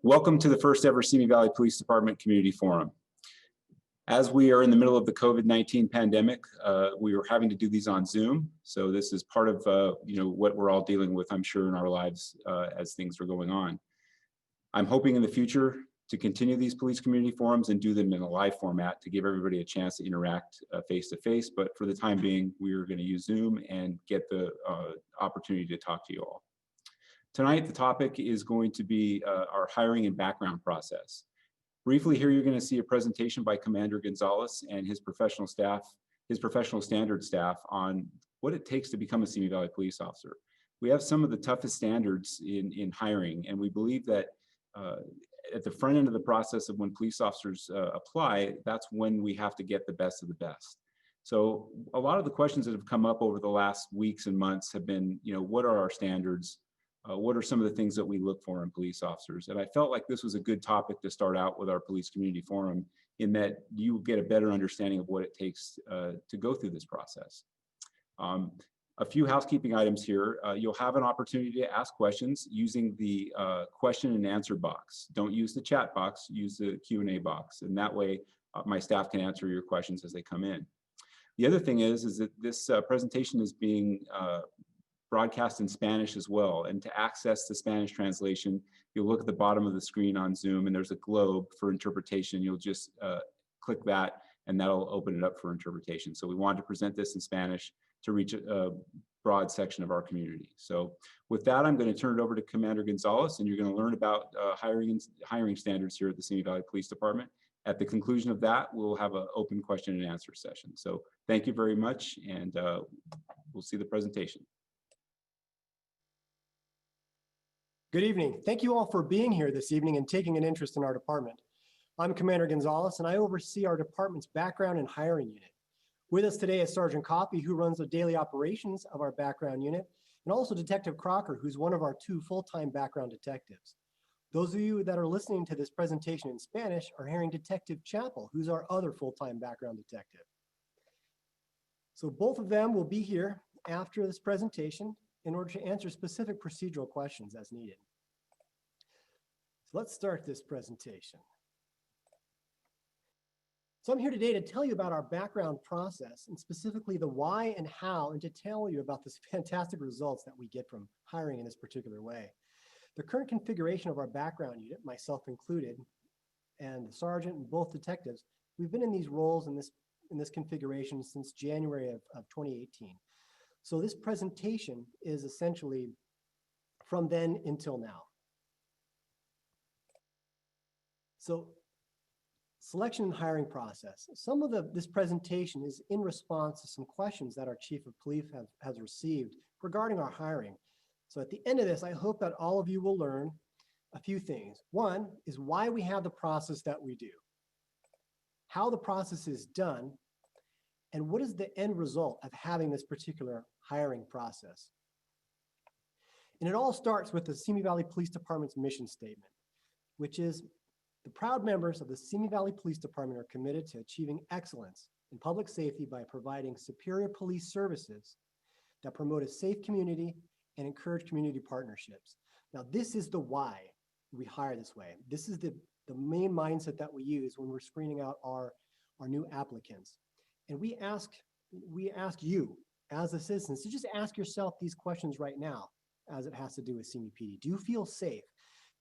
Welcome to the first ever Simi Valley Police Department Community Forum. As we are in the middle of the COVID-19 pandemic, we were having to do these on Zoom. So this is part of what we're all dealing with, I'm sure, in our lives as things are going on. I'm hoping in the future to continue these police community forums and do them in a live format to give everybody a chance to interact face to face. But for the time being, we are going to use Zoom and get the opportunity to talk to you all. Tonight, the topic is going to be our hiring and background process. Briefly here, you're going to see a presentation by Commander Gonzalez and his professional staff, his professional standard staff on what it takes to become a Simi Valley police officer. We have some of the toughest standards in hiring, and we believe that at the front end of the process of when police officers apply, that's when we have to get the best of the best. So a lot of the questions that have come up over the last weeks and months have been, what are our standards? What are some of the things that we look for in police officers? And I felt like this was a good topic to start out with our police community forum, in that you get a better understanding of what it takes to go through this process. A few housekeeping items here. You'll have an opportunity to ask questions using the question and answer box. Don't use the chat box, use the Q&A box. And that way my staff can answer your questions as they come in. The other thing is that this presentation is being broadcast in Spanish as well. And to access the Spanish translation, you'll look at the bottom of the screen on Zoom and there's a globe for interpretation. You'll just click that and that'll open it up for interpretation. So we wanted to present this in Spanish to reach a broad section of our community. So with that, I'm going to turn it over to Commander Gonzalez, and you're going to learn about hiring standards here at the Simi Valley Police Department. At the conclusion of that, we'll have an open question and answer session. So thank you very much, and we'll see the presentation. Good evening. Thank you all for being here this evening and taking an interest in our department. I'm Commander Gonzalez, and I oversee our department's background and hiring unit. With us today is Sergeant Coffey, who runs the daily operations of our background unit, and also Detective Crocker, who's one of our 2 full-time background detectives. Those of you that are listening to this presentation in Spanish are hearing Detective Chappell, who's our other full-time background detective. So both of them will be here after this presentation in order to answer specific procedural questions as needed. So let's start this presentation. So I'm here today to tell you about our background process, and specifically the why and how, and to tell you about this fantastic results that we get from hiring in this particular way. The current configuration of our background unit, myself included, and the sergeant and both detectives, we've been in these roles in this configuration since January of 2018. So this presentation is essentially from then until now. So selection and hiring process. Some of this presentation is in response to some questions that our Chief of Police has received regarding our hiring. So at the end of this, I hope that all of you will learn a few things. One is why we have the process that we do, how the process is done, and what is the end result of having this particular hiring process. And it all starts with the Simi Valley Police Department's mission statement, which is the proud members of the Simi Valley Police Department are committed to achieving excellence in public safety by providing superior police services that promote a safe community and encourage community partnerships. Now, this is the why we hire this way. This is the main mindset that we use when we're screening out our new applicants. And we ask you as the citizens to just ask yourself these questions right now as it has to do with Simi PD. Do you feel safe?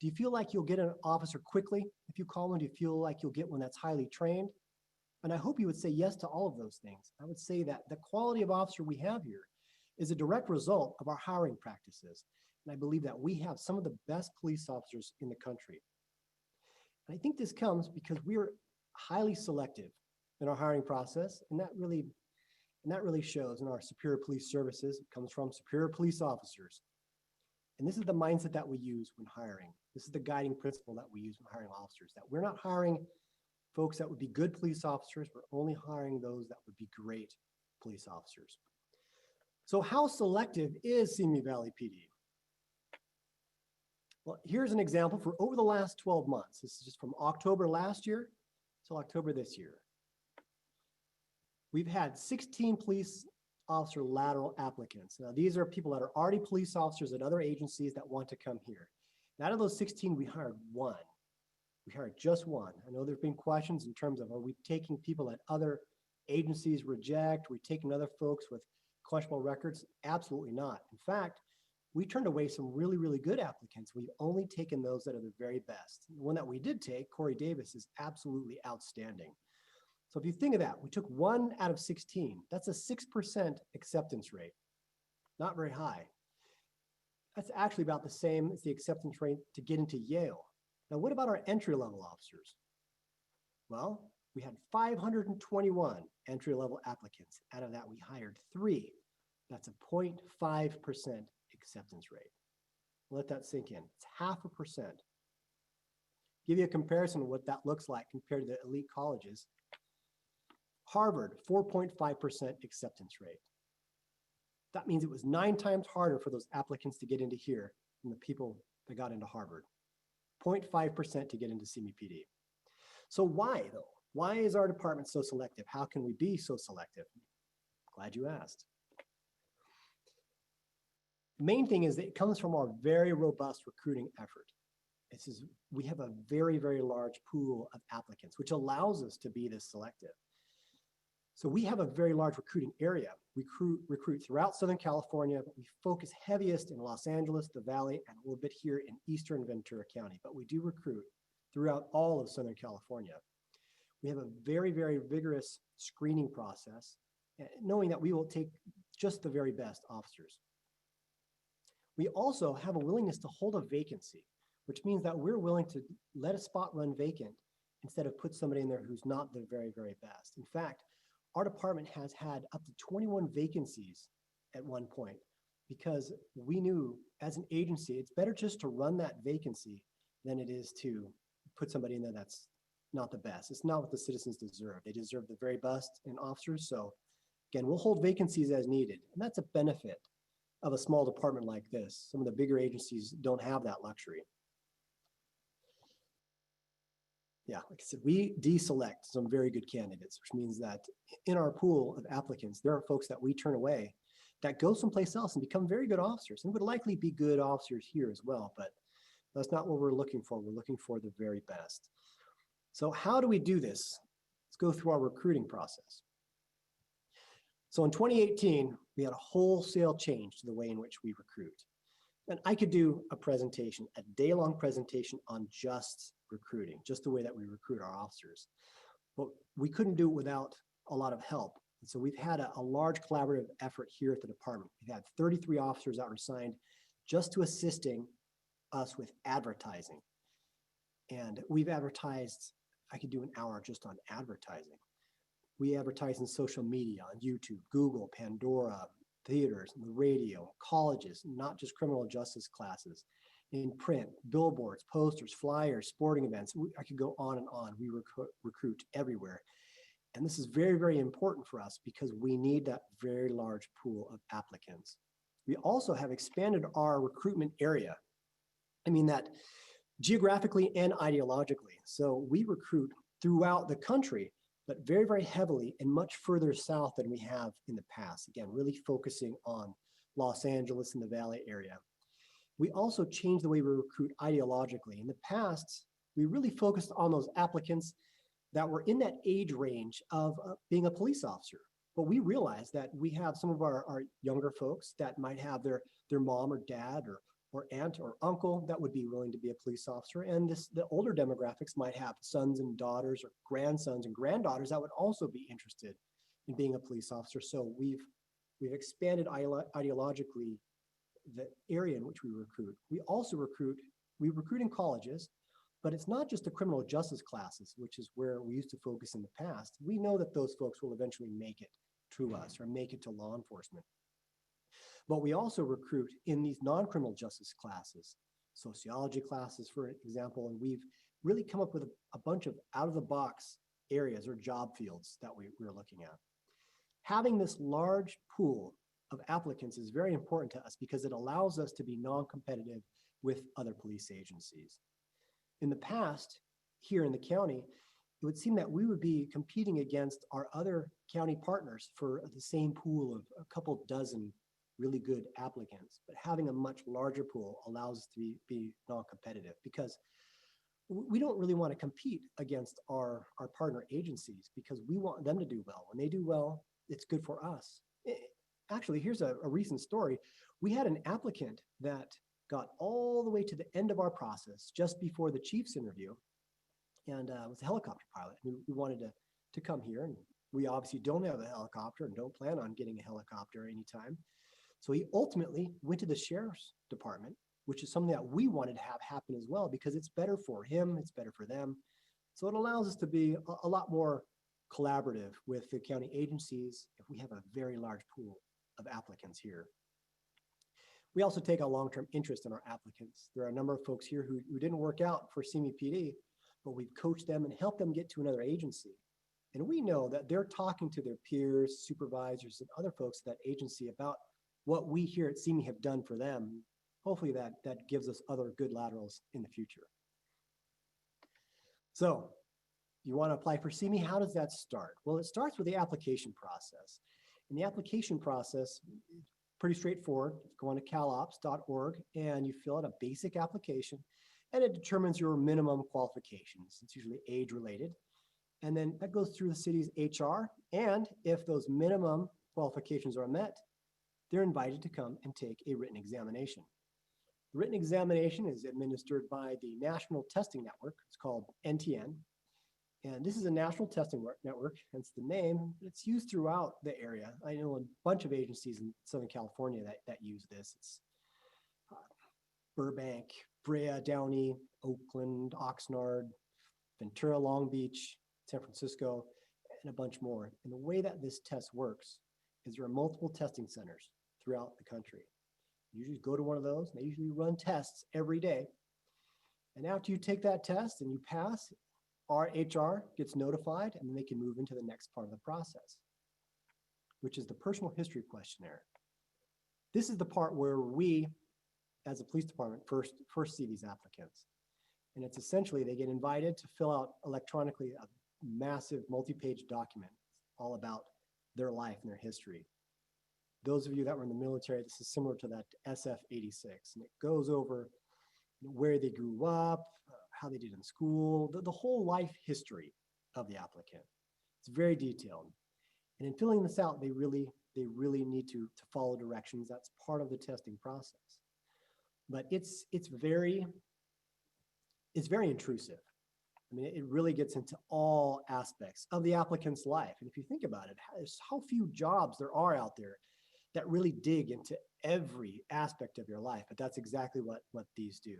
Do you feel like you'll get an officer quickly if you call them? Do you feel like you'll get one that's highly trained? And I hope you would say yes to all of those things. I would say that the quality of officer we have here is a direct result of our hiring practices. And I believe that we have some of the best police officers in the country. And I think this comes because we're highly selective in our hiring process, and that really shows in our superior police services. It comes from superior police officers. And this is the mindset that we use when hiring. This is the guiding principle that we use when hiring officers, that we're not hiring folks that would be good police officers, we're only hiring those that would be great police officers. So how selective is Simi Valley PD? Well, here's an example for over the last 12 months. This is just from October last year till October this year. We've had 16 police officer lateral applicants. Now, these are people that are already police officers at other agencies that want to come here. And out of those 16, we hired 1. We hired just one. I know there's been questions in terms of, are we taking people that other agencies reject? Are we taking other folks with questionable records? Absolutely not. In fact, we turned away some really, really good applicants. We've only taken those that are the very best. The one that we did take, Corey Davis, is absolutely outstanding. So if you think of that, we took 1 out of 16. That's a 6% acceptance rate. Not very high. That's actually about the same as the acceptance rate to get into Yale. Now, what about our entry-level officers? Well, we had 521 entry-level applicants. Out of that, we hired 3. That's a 0.5% acceptance rate. Let that sink in. It's 0.5%. Give you a comparison of what that looks like compared to the elite colleges. Harvard, 4.5% acceptance rate. That means it was 9 times harder for those applicants to get into here than the people that got into Harvard. 0.5% to get into Simi PD. So why though? Why is our department so selective? How can we be so selective? Glad you asked. Main thing is that it comes from our very robust recruiting effort. We have a very, very large pool of applicants, which allows us to be this selective. So we have a very large recruiting area. We recruit throughout Southern California, but we focus heaviest in Los Angeles, the Valley, and a little bit here in Eastern Ventura County. But we do recruit throughout all of Southern California. We have a very, very vigorous screening process, knowing that we will take just the very best officers. We also have a willingness to hold a vacancy, which means that we're willing to let a spot run vacant instead of put somebody in there who's not the very, very best. In fact, our department has had up to 21 vacancies at one point because we knew as an agency, it's better just to run that vacancy than it is to put somebody in there that's not the best. It's not what the citizens deserve. They deserve the very best in officers. So again, we'll hold vacancies as needed. And that's a benefit of a small department like this. Some of the bigger agencies don't have that luxury. Yeah, like I said, we deselect some very good candidates, which means that in our pool of applicants, there are folks that we turn away that go someplace else and become very good officers and would likely be good officers here as well, but that's not what we're looking for. We're looking for the very best. So how do we do this? Let's go through our recruiting process. So in 2018, we had a wholesale change to the way in which we recruit. And I could do a presentation, a day-long presentation on just recruiting, just the way that we recruit our officers. But we couldn't do it without a lot of help. And so we've had a large collaborative effort here at the department. We've had 33 officers that were assigned just to assisting us with advertising. And we've advertised, I could do an hour just on advertising. We advertise in social media, on YouTube, Google, Pandora, theaters, the radio, colleges, not just criminal justice classes, in print, billboards, posters, flyers, sporting events. I could go on and on. We recruit everywhere. And this is very, very important for us because we need that very large pool of applicants. We also have expanded our recruitment area. I mean that geographically and ideologically. So we recruit throughout the country, but very, very heavily and much further south than we have in the past. Again, really focusing on Los Angeles and the Valley area. We also changed the way we recruit ideologically. In the past, we really focused on those applicants that were in that age range of being a police officer. But we realized that we have some of our younger folks that might have their mom or dad or aunt or uncle that would be willing to be a police officer. And the older demographics might have sons and daughters or grandsons and granddaughters that would also be interested in being a police officer. So we've expanded ideologically the area in which we recruit. We also recruit in colleges, but it's not just the criminal justice classes, which is where we used to focus in the past. We know that those folks will eventually make it to us or make it to law enforcement. But we also recruit in these non-criminal justice classes, sociology classes, for example, and we've really come up with a bunch of out-of-the-box areas or job fields that we're looking at. Having this large pool of applicants is very important to us because it allows us to be non-competitive with other police agencies. In the past, here in the county, it would seem that we would be competing against our other county partners for the same pool of a couple dozen really good applicants, but having a much larger pool allows us to be non-competitive because we don't really want to compete against our partner agencies because we want them to do well. When they do well, it's good for us. Actually, here's a recent story. We had an applicant that got all the way to the end of our process just before the chief's interview, and was a helicopter pilot who wanted to come here. And we obviously don't have a helicopter and don't plan on getting a helicopter anytime. So he ultimately went to the sheriff's department, which is something that we wanted to have happen as well, because it's better for him, it's better for them. So it allows us to be a lot more collaborative with the county agencies if we have a very large pool of applicants here. We also take a long-term interest in our applicants. There are a number of folks here who didn't work out for Simi PD, but we've coached them and helped them get to another agency. And we know that they're talking to their peers, supervisors, and other folks at that agency about what we here at Simi have done for them. Hopefully that gives us other good laterals in the future. So you want to apply for Simi, how does that start? Well, it starts with the application process. And the application process, pretty straightforward. Go on to calops.org and you fill out a basic application, and it determines your minimum qualifications. It's usually age related. And then that goes through the city's HR. And if those minimum qualifications are met, they're invited to come and take a written examination. The written examination is administered by the National Testing Network. It's called NTN. And this is a national testing network, hence the name. It's used throughout the area. I know a bunch of agencies in Southern California that use this. It's Burbank, Brea, Downey, Oakland, Oxnard, Ventura, Long Beach, San Francisco, and a bunch more. And the way that this test works is there are multiple testing centers throughout the country. You usually go to one of those, and they usually run tests every day. And after you take that test and you pass, our HR gets notified, and then they can move into the next part of the process, which is the personal history questionnaire. This is the part where we, as a police department, first see these applicants. And it's essentially, they get invited to fill out electronically a massive multi-page document all about their life and their history. Those of you that were in the military, this is similar to that SF-86, and it goes over where they grew up, how they did in school, the whole life history of the applicant. It's very detailed. And in filling this out, they really need to follow directions. That's part of the testing process. But it's very intrusive. I mean, it really gets into all aspects of the applicant's life. And if you think about it, how few jobs there are out there that really dig into every aspect of your life. But that's exactly what these do.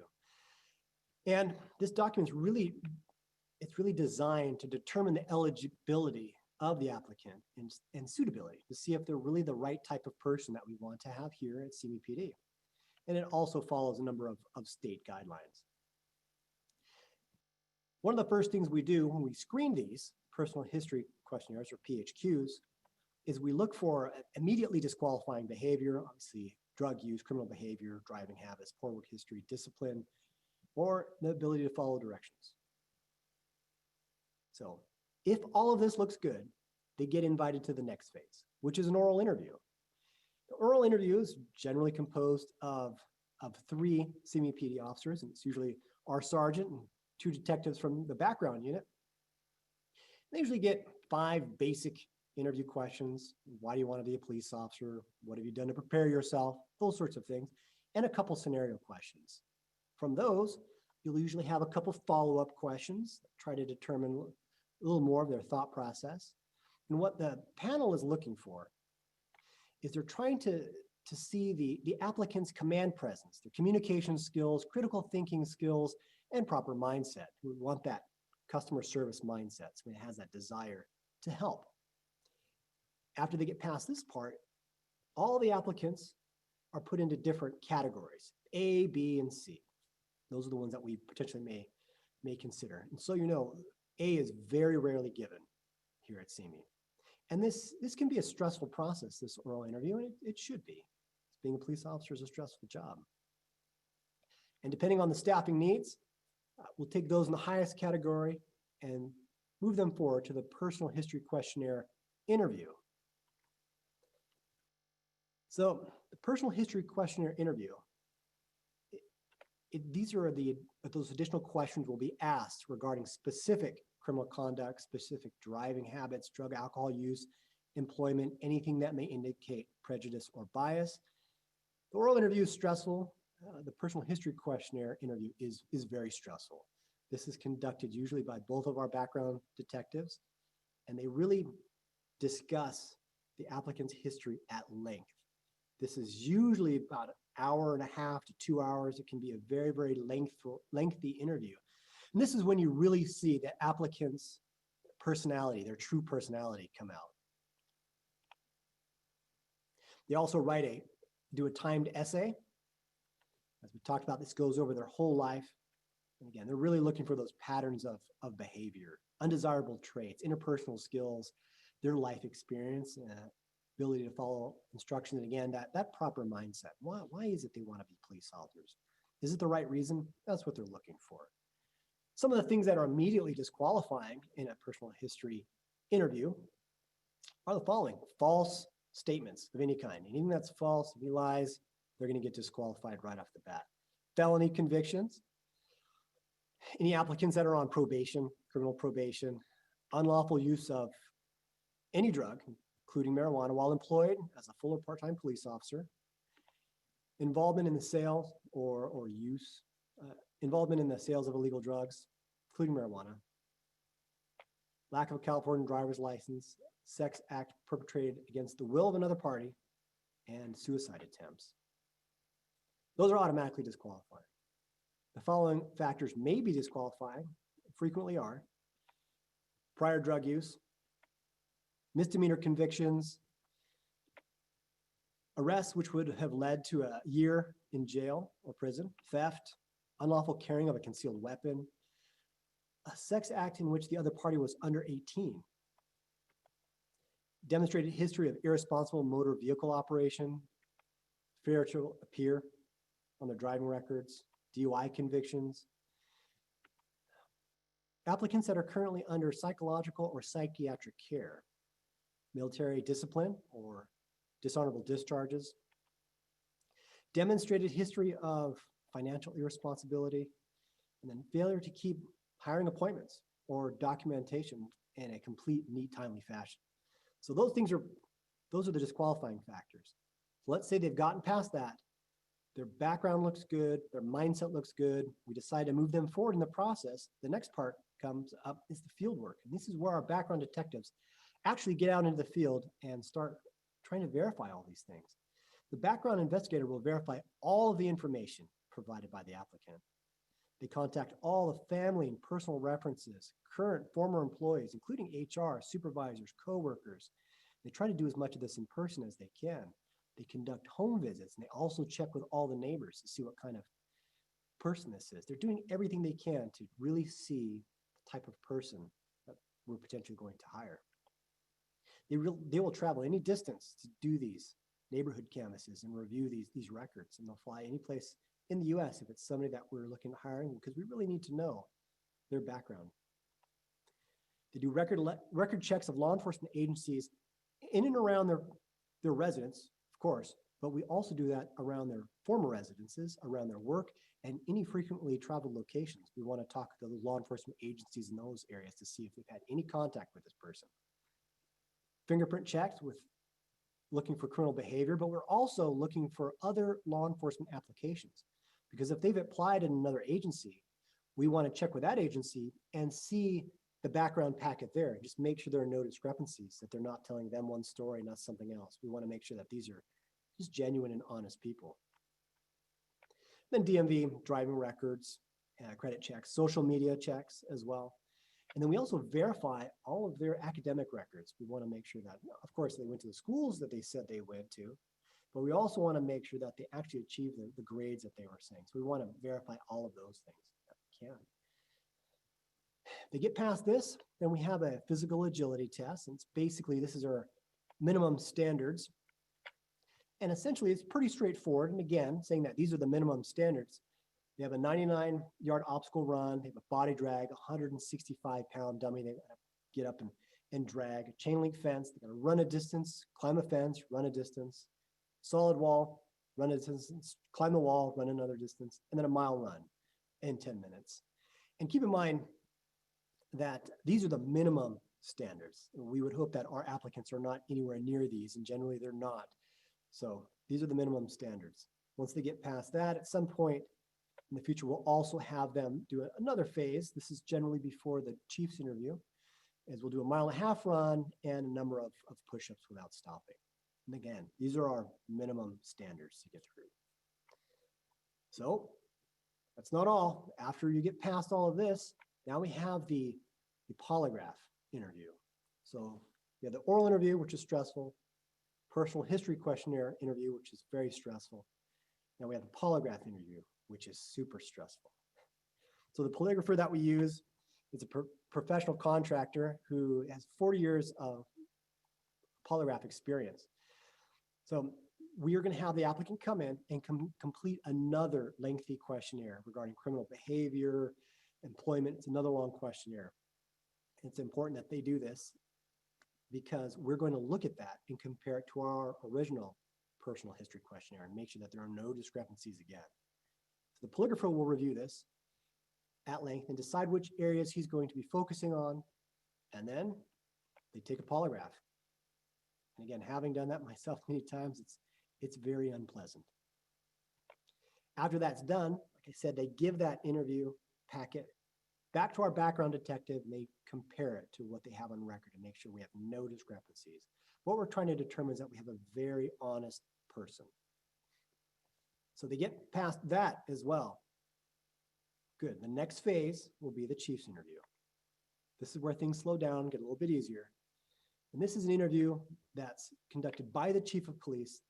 And this document is really designed to determine the eligibility of the applicant and suitability to see if they're really the right type of person that we want to have here at Simi PD. And it also follows a number of state guidelines. One of the first things we do when we screen these personal history questionnaires, or PHQs, is we look for immediately disqualifying behavior, obviously drug use, criminal behavior, driving habits, poor work history, discipline, or the ability to follow directions. So if all of this looks good, they get invited to the next phase, which is an oral interview. The oral interview is generally composed of 3 Simi PD officers, and it's usually our sergeant and 2 detectives from the background unit. They usually get 5 basic interview questions. Why do you want to be a police officer? What have you done to prepare yourself? Those sorts of things, and a couple scenario questions. From those, you'll usually have a couple follow-up questions that try to determine a little more of their thought process. And what the panel is looking for is they're trying to see the applicant's command presence, their communication skills, critical thinking skills, and proper mindset. We want that customer service mindset, so it has that desire to help. After they get past this part, all the applicants are put into different categories, A, B, and C. Those are the ones that we potentially may consider. And so you know, A is very rarely given here at Simi. And this can be a stressful process, this oral interview, and it should be. Being a police officer is a stressful job. And depending on the staffing needs, we'll take those in the highest category and move them forward to the personal history questionnaire interview. So the personal history questionnaire interview, those additional questions will be asked regarding specific criminal conduct, specific driving habits, drug, alcohol use, employment, anything that may indicate prejudice or bias. The oral interview is stressful. The personal history questionnaire interview is very stressful. This is conducted usually by both of our background detectives, and they really discuss the applicant's history at length. This is usually about an hour and a half to 2 hours. It can be a very lengthy interview. And this is when you really see the applicant's personality, their true personality come out. They also do a timed essay. As we talked about, this goes over their whole life. And again, they're really looking for those patterns of behavior, undesirable traits, interpersonal skills, their life experience, ability to follow instructions, and again, that proper mindset. Why is it they want to be police officers? Is it the right reason? That's what they're looking for. Some of the things that are immediately disqualifying in a personal history interview are the following: false statements of any kind. Anything that's false, if he lies, they're going to get disqualified right off the bat. Felony convictions, any applicants that are on probation, criminal probation, unlawful use of any drug, including marijuana, while employed as a full or part-time police officer, involvement in the sale or use, involvement in the sales of illegal drugs, including marijuana, lack of a California driver's license, sex act perpetrated against the will of another party, and suicide attempts. Those are automatically disqualifying. The following factors may be disqualifying, frequently are: prior drug use, misdemeanor convictions, arrests which would have led to a year in jail or prison, theft, unlawful carrying of a concealed weapon, a sex act in which the other party was under 18, demonstrated history of irresponsible motor vehicle operation, failure to appear on their driving records, DUI convictions, applicants that are currently under psychological or psychiatric care, military discipline or dishonorable discharges, demonstrated history of financial irresponsibility, and then failure to keep hiring appointments or documentation in a complete, neat, timely fashion. So those are the disqualifying factors. So let's say they've gotten past that. Their background looks good, their mindset looks good. We decide to move them forward in the process. The next part comes up is the field work. And this is where our background detectives actually get out into the field and start trying to verify all these things. The background investigator will verify all of the information provided by the applicant. They contact all the family and personal references, current, former employees, including HR, supervisors, coworkers. They try to do as much of this in person as they can. They conduct home visits, and they also check with all the neighbors to see what kind of person this is. They're doing everything they can to really see the type of person that we're potentially going to hire. They will travel any distance to do these neighborhood canvases and review these records, and they'll fly any place in the U.S. if it's somebody that we're looking at hiring, because we really need to know their background. They do record checks of law enforcement agencies in and around their residence, of course, but we also do that around their former residences, around their work, and any frequently traveled locations. We want to talk to the law enforcement agencies in those areas to see if they've had any contact with this person. Fingerprint checks with looking for criminal behavior, but we're also looking for other law enforcement applications, because if they've applied in another agency, we want to check with that agency and see the background packet there, and just make sure there are no discrepancies, that they're not telling them one story, not something else. We want to make sure that these are just genuine and honest people. Then DMV, driving records, credit checks, social media checks as well. And then we also verify all of their academic records. We want to make sure that, of course, they went to the schools that they said they went to, but we also want to make sure that they actually achieve the grades that they were saying. So we want to verify all of those things that we can. They get past this, then we have a physical agility test. And it's basically, this is our minimum standards. And essentially, it's pretty straightforward. And again, saying that these are the minimum standards. They have a 99-yard obstacle run. They have a body drag, 165-pound dummy. They gotta get up and drag a chain link fence. They got to run a distance, climb a fence, run a distance, solid wall, run a distance, climb the wall, run another distance, and then a mile run in 10 minutes. And keep in mind that these are the minimum standards. We would hope that our applicants are not anywhere near these, and generally they're not. So these are the minimum standards. Once they get past that, at some point in the future, we'll also have them do another phase. This is generally before the chief's interview, as we'll do a 1.5 mile run and a number of push-ups without stopping. And again, these are our minimum standards to get through. So that's not all. After you get past all of this, now we have the polygraph interview. So we have the oral interview, which is stressful, personal history questionnaire interview, which is very stressful. Now we have the polygraph interview, which is super stressful. So the polygrapher that we use is a professional contractor who has 40 years of polygraph experience. So we are going to have the applicant come in and complete another lengthy questionnaire regarding criminal behavior, employment. It's another long questionnaire. It's important that they do this because we're going to look at that and compare it to our original personal history questionnaire and make sure that there are no discrepancies again. So the polygrapher will review this at length and decide which areas he's going to be focusing on, and then they take a polygraph. And again, having done that myself many times, it's very unpleasant. After that's done, like I said, they give that interview packet back to our background detective, and they compare it to what they have on record to make sure we have no discrepancies. What we're trying to determine is that we have a very honest person. So they get past that as well. Good. The next phase will be the chief's interview. This is where things slow down, get a little bit easier. And this is an interview that's conducted by the chief of police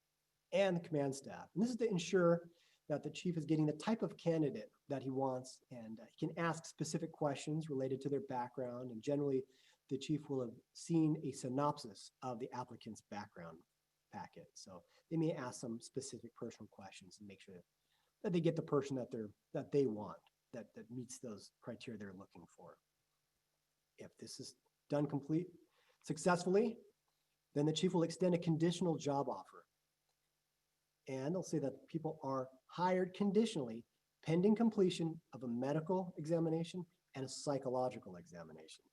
and the command staff. And this is to ensure that the chief is getting the type of candidate that he wants, and he can ask specific questions related to their background. And generally, the chief will have seen a synopsis of the applicant's background packet. So they may ask some specific personal questions and make sure that they get the person that they want, that meets those criteria they're looking for. If this is done successfully, then the chief will extend a conditional job offer. And they'll say that people are hired conditionally pending completion of a medical examination and a psychological examination.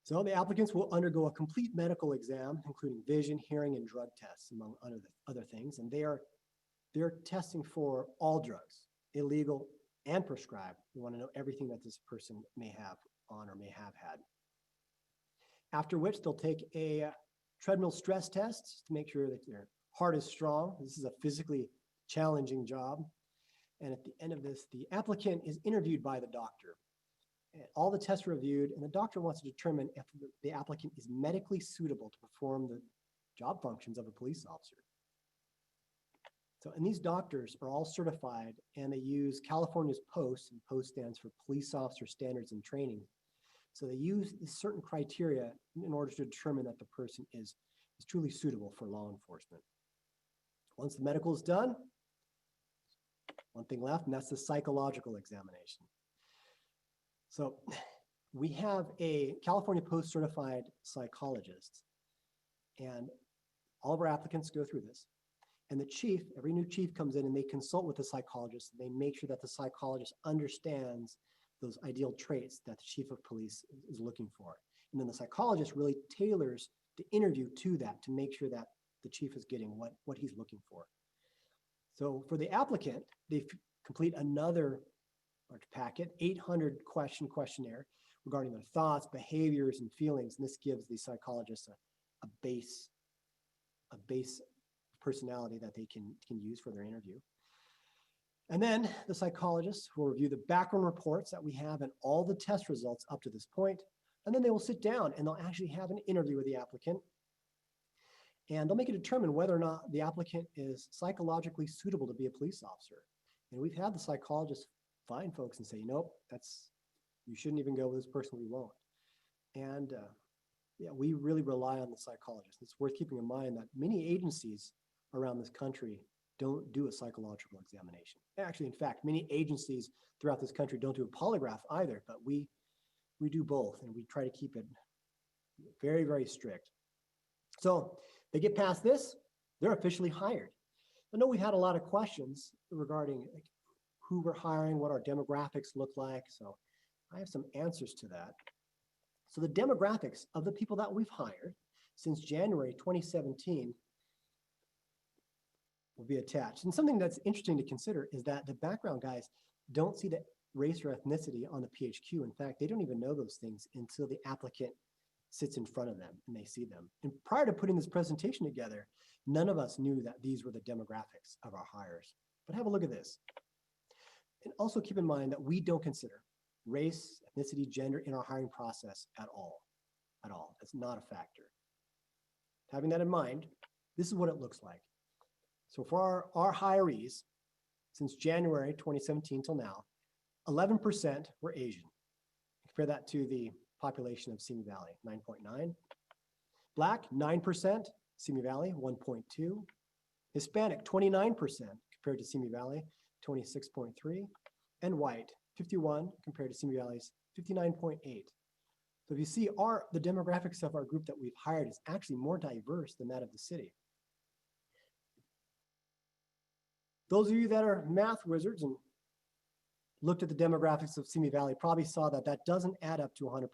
So the applicants will undergo a complete medical exam, including vision, hearing, and drug tests, among other things. And they're testing for all drugs, illegal and prescribed. We want to know everything that this person may have on or may have had. After which they'll take a treadmill stress test to make sure that their heart is strong. This is a physically challenging job. And at the end of this, the applicant is interviewed by the doctor. And all the tests are reviewed, and the doctor wants to determine if the applicant is medically suitable to perform the job functions of a police officer. So, and these doctors are all certified, and they use California's POST, and POST stands for Police Officer Standards and Training. So they use certain criteria in order to determine that the person is truly suitable for law enforcement. Once the medical is done, one thing left, and that's the psychological examination. So we have a California POST certified psychologist, and all of our applicants go through this. And the chief, every new chief comes in and they consult with the psychologist, and they make sure that the psychologist understands those ideal traits that the chief of police is looking for. And then the psychologist really tailors the interview to that to make sure that the chief is getting what he's looking for. So for the applicant, they complete another large packet, 800 question questionnaire regarding their thoughts, behaviors, and feelings. And this gives the psychologist a base personality that they can use for their interview. And then the psychologist will review the background reports that we have and all the test results up to this point. And then they will sit down and they'll actually have an interview with the applicant. And they'll make it determine whether or not the applicant is psychologically suitable to be a police officer. And we've had the psychologist find folks and say, nope, you shouldn't even go with this person, we won't. And yeah, we really rely on the psychologist. It's worth keeping in mind that many agencies around this country don't do a psychological examination. Actually, in fact, many agencies throughout this country don't do a polygraph either, but we do both, and we try to keep it very, very strict. So they get past this, they're officially hired. I know we had a lot of questions regarding like, who we're hiring, what our demographics look like. So I have some answers to that. So the demographics of the people that we've hired since January 2017 will be attached. And something that's interesting to consider is that the background guys don't see the race or ethnicity on the PHQ. In fact, they don't even know those things until the applicant sits in front of them and they see them. And prior to putting this presentation together, none of us knew that these were the demographics of our hires. But have a look at this. And also keep in mind that we don't consider race, ethnicity, gender in our hiring process at all. At all. It's not a factor. Having that in mind, this is what it looks like. So for our hirees, since January 2017 till now, 11% were Asian. Compare that to the population of Simi Valley, 9.9. Black, 9%, Simi Valley, 1.2. Hispanic, 29% compared to Simi Valley, 26.3. And white, 51 compared to Simi Valley's 59.8. So if you see the demographics of our group that we've hired is actually more diverse than that of the city. Those of you that are math wizards and looked at the demographics of Simi Valley probably saw that that doesn't add up to 100%.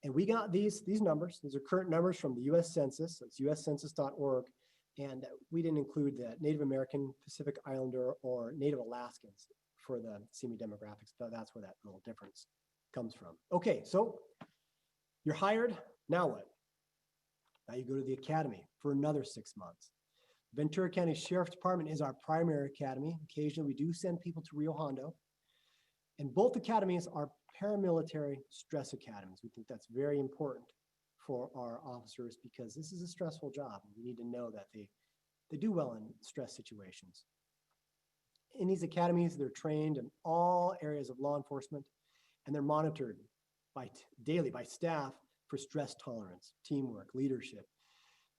And we got these numbers. These are current numbers from the US Census. So it's uscensus.org. And we didn't include the Native American, Pacific Islander, or Native Alaskans for the Simi demographics, but that's where that little difference comes from. Okay, so you're hired, now what? Now you go to the academy for another 6 months. Ventura County Sheriff's Department is our primary academy. Occasionally we do send people to Rio Hondo. And both academies are paramilitary stress academies. We think that's very important for our officers because this is a stressful job. And we need to know that they do well in stress situations. In these academies, they're trained in all areas of law enforcement, and they're monitored daily by staff for stress tolerance, teamwork, leadership,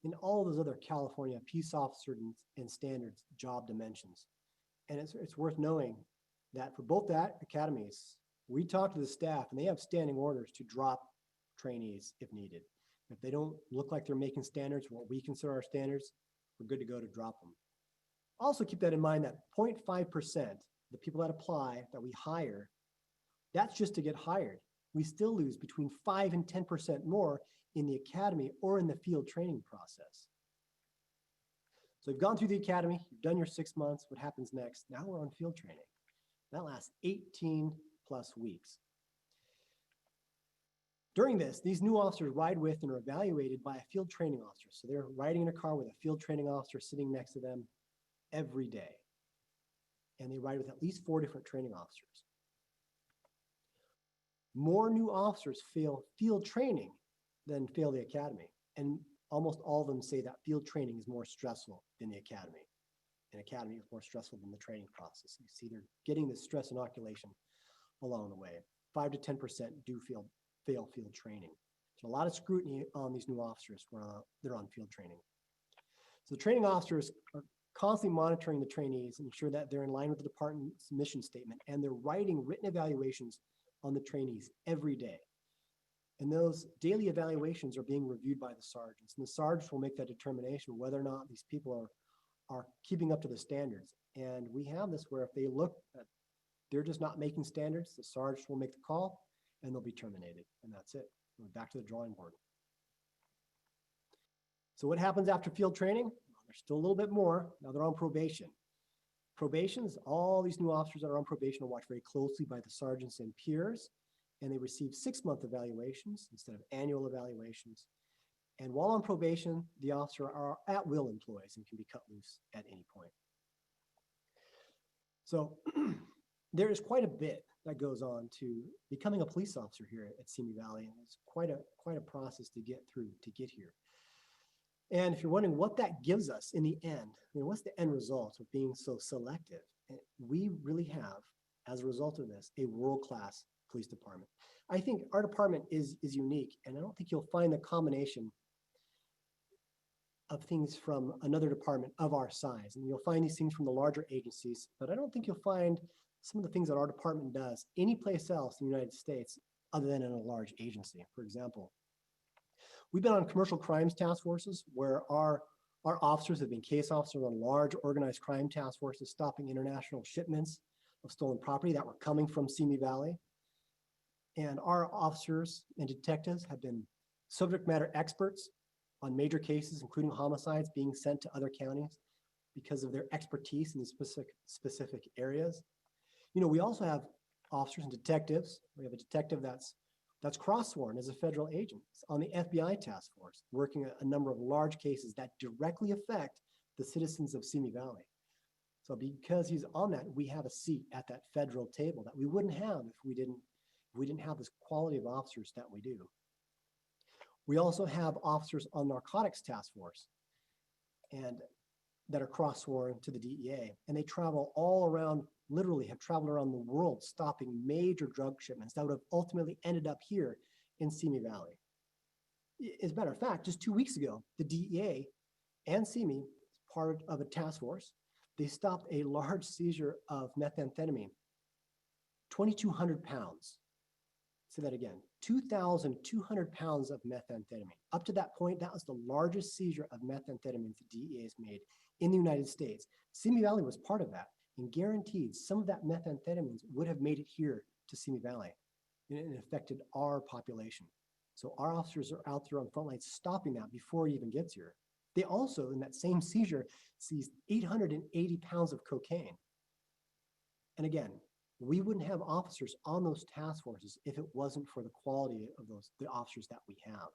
and all those other California peace officer and standards job dimensions. And it's worth knowing that for both that academies, we talk to the staff and they have standing orders to drop trainees if needed. If they don't look like they're making standards, what we consider our standards, we're good to go to drop them. Also keep that in mind that 0.5%, the people that apply, that we hire, that's just to get hired. We still lose between 5 and 10% more in the academy or in the field training process. So you've gone through the academy, you've done your 6 months, what happens next? Now we're on field training. That lasts 18 plus weeks. During this, these new officers ride with and are evaluated by a field training officer. So they're riding in a car with a field training officer sitting next to them every day. And they ride with at least 4 different training officers. More new officers fail field training than fail the academy. And almost all of them say that field training is more stressful than the academy. And academy is more stressful than the training process. You see, they're getting the stress inoculation along the way. 5 to 10% do fail field training. So a lot of scrutiny on these new officers when they're on field training. So the training officers are constantly monitoring the trainees and ensure that they're in line with the department's mission statement, and they're writing written evaluations on the trainees every day. And those daily evaluations are being reviewed by the sergeants, and the sergeants will make that determination whether or not these people are keeping up to the standards. And we have this where if they look at they're just not making standards, the sergeant will make the call and they'll be terminated. And that's it. We're back to the drawing board. So what happens after field training? Well, there's still a little bit more. Now they're on probation. Probations, all these new officers that are on probation are watched very closely by the sergeants and peers, and they receive 6-month evaluations instead of annual evaluations. And while on probation, the officer are at-will employees and can be cut loose at any point. So there is quite a bit that goes on to becoming a police officer here at Simi Valley, and it's quite a process to get through to get here. And if you're wondering what that gives us in the end, what's the end result of being so selective? We really have, as a result of this, a world-class police department. I think our department is unique, and I don't think you'll find the combination of things from another department of our size. And you'll find these things from the larger agencies, but I don't think you'll find some of the things that our department does any place else in the United States other than in a large agency. For example, we've been on commercial crimes task forces where our Our officers have been case officers on large organized crime task forces stopping international shipments of stolen property that were coming from Simi Valley. And our officers and detectives have been subject matter experts on major cases, including homicides being sent to other counties because of their expertise in these specific areas. You know, we also have officers and detectives. We have a detective that's cross-sworn as a federal agent on the FBI task force, working a number of large cases that directly affect the citizens of Simi Valley. So because he's on that, we have a seat at that federal table that we wouldn't have if we didn't have this quality of officers that we do. We also have officers on narcotics task force and that are cross-sworn to the DEA, and they travel all around, literally have traveled around the world, stopping major drug shipments that would have ultimately ended up here in Simi Valley. As a matter of fact, just 2 weeks ago, the DEA and Simi, part of a task force, they stopped a large seizure of methamphetamine, 2,200 pounds. Say that again, 2,200 pounds of methamphetamine. Up to that point, that was the largest seizure of methamphetamine the DEA has made in the United States. Simi Valley was part of that, and guaranteed some of that methamphetamines would have made it here to Simi Valley, and it affected our population. So our officers are out there on front lines stopping that before it even gets here. They also, in that same seizure, seized 880 pounds of cocaine. And again, we wouldn't have officers on those task forces if it wasn't for the quality of the officers that we have.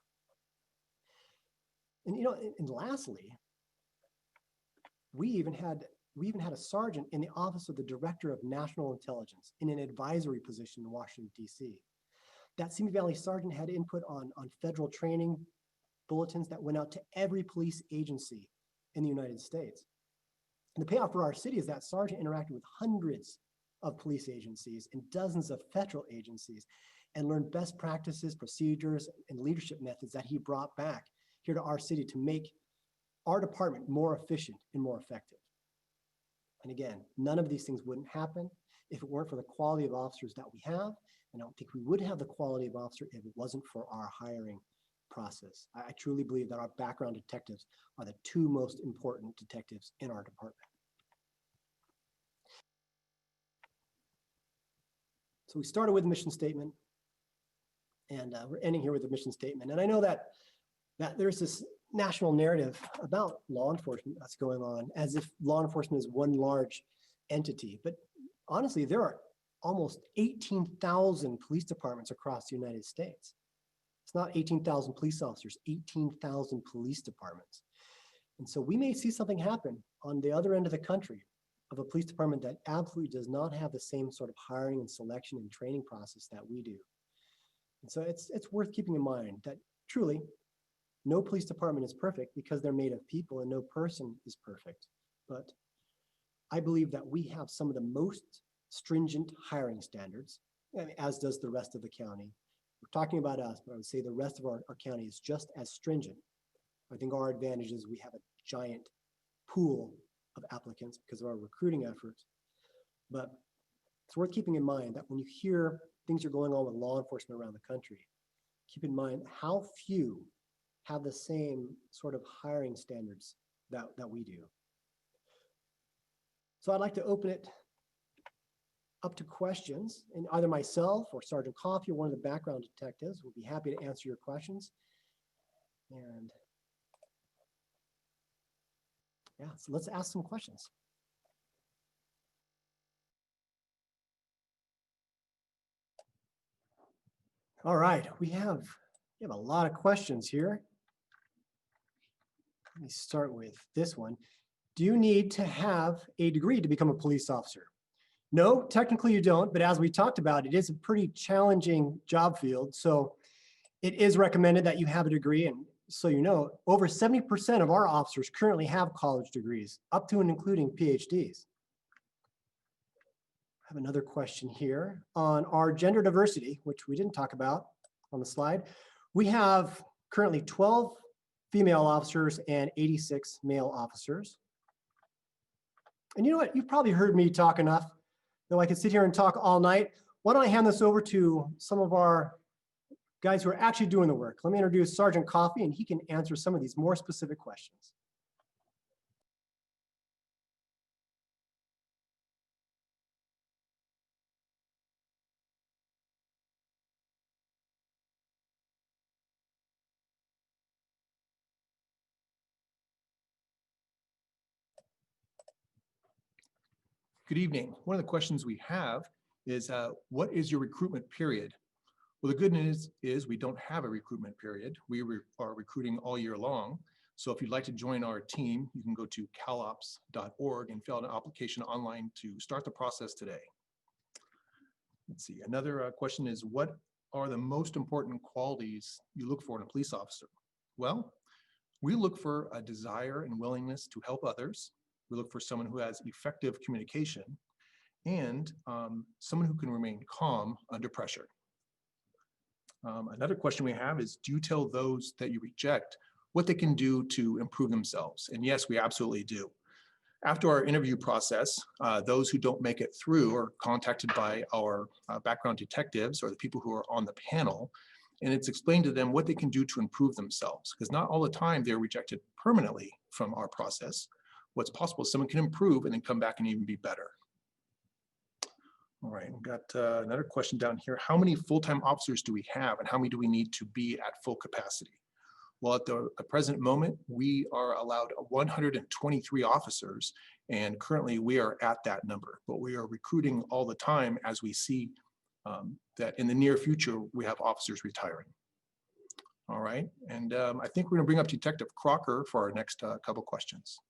And you know, and lastly, we even had a sergeant in the office of the Director of National Intelligence in an advisory position in Washington, D.C. That Simi Valley sergeant had input on federal training bulletins that went out to every police agency in the United States. And the payoff for our city is that sergeant interacted with hundreds of police agencies and dozens of federal agencies and learned best practices, procedures, and leadership methods that he brought back here to our city to make our department more efficient and more effective. And again, none of these things wouldn't happen if it weren't for the quality of officers that we have. And I don't think we would have the quality of officer if it wasn't for our hiring process. I truly believe that our background detectives are the two most important detectives in our department. So we started with the mission statement, and we're ending here with the mission statement. And I know that there's this national narrative about law enforcement that's going on as if law enforcement is one large entity. But honestly, there are almost 18,000 police departments across the United States. It's not 18,000 police officers, 18,000 police departments. And so we may see something happen on the other end of the country of a police department that absolutely does not have the same sort of hiring and selection and training process that we do. And so it's worth keeping in mind that truly no police department is perfect because they're made of people and no person is perfect. But I believe that we have some of the most stringent hiring standards, as does the rest of the county. We're talking about us, but I would say the rest of our county is just as stringent. I think our advantage is we have a giant pool of applicants because of our recruiting efforts. But it's worth keeping in mind that when you hear things are going on with law enforcement around the country, keep in mind how few have the same sort of hiring standards that we do. So I'd like to open it up to questions, and either myself or Sergeant Coffey or one of the background detectives will be happy to answer your questions. And yeah, so let's ask some questions. All right, we have a lot of questions here. Let me start with this one. Do you need to have a degree to become a police officer? No, technically you don't, but as we talked about, it is a pretty challenging job field. So it is recommended that you have a degree. And so you know, over 70% of our officers currently have college degrees, up to and including PhDs. I have another question here on our gender diversity, which we didn't talk about on the slide. We have currently 12 female officers and 86 male officers. And you know what? You've probably heard me talk enough, though I could sit here and talk all night. Why don't I hand this over to some of our guys who are actually doing the work. Let me introduce Sergeant Coffey, and he can answer some of these more specific questions. Good evening. One of the questions we have is, what is your recruitment period? Well, the good news is we don't have a recruitment period. We are recruiting all year long. So if you'd like to join our team, you can go to calops.org and fill out an application online to start the process today. Let's see. Another question is, what are the most important qualities you look for in a police officer? Well, we look for a desire and willingness to help others. We look for someone who has effective communication and someone who can remain calm under pressure. Another question we have is, do you tell those that you reject what they can do to improve themselves? And yes, we absolutely do. After our interview process, those who don't make it through are contacted by our background detectives or the people who are on the panel, and it's explained to them what they can do to improve themselves, because not all the time they're rejected permanently from our process. What's possible is someone can improve and then come back and even be better. All right, we've got another question down here. How many full-time officers do we have, and how many do we need to be at full capacity? Well, at the present moment, we are allowed 123 officers, and currently we are at that number, but we are recruiting all the time as we see that in the near future, we have officers retiring. All right, and I think we're gonna bring up Detective Crocker for our next couple questions.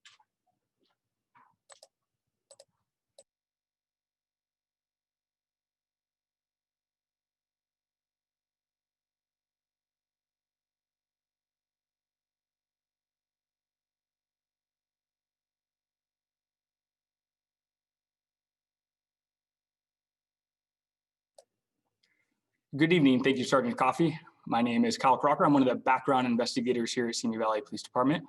Good evening. Thank you, Sergeant Coffey. My name is Kyle Crocker. I'm one of the background investigators here at Simi Valley Police Department.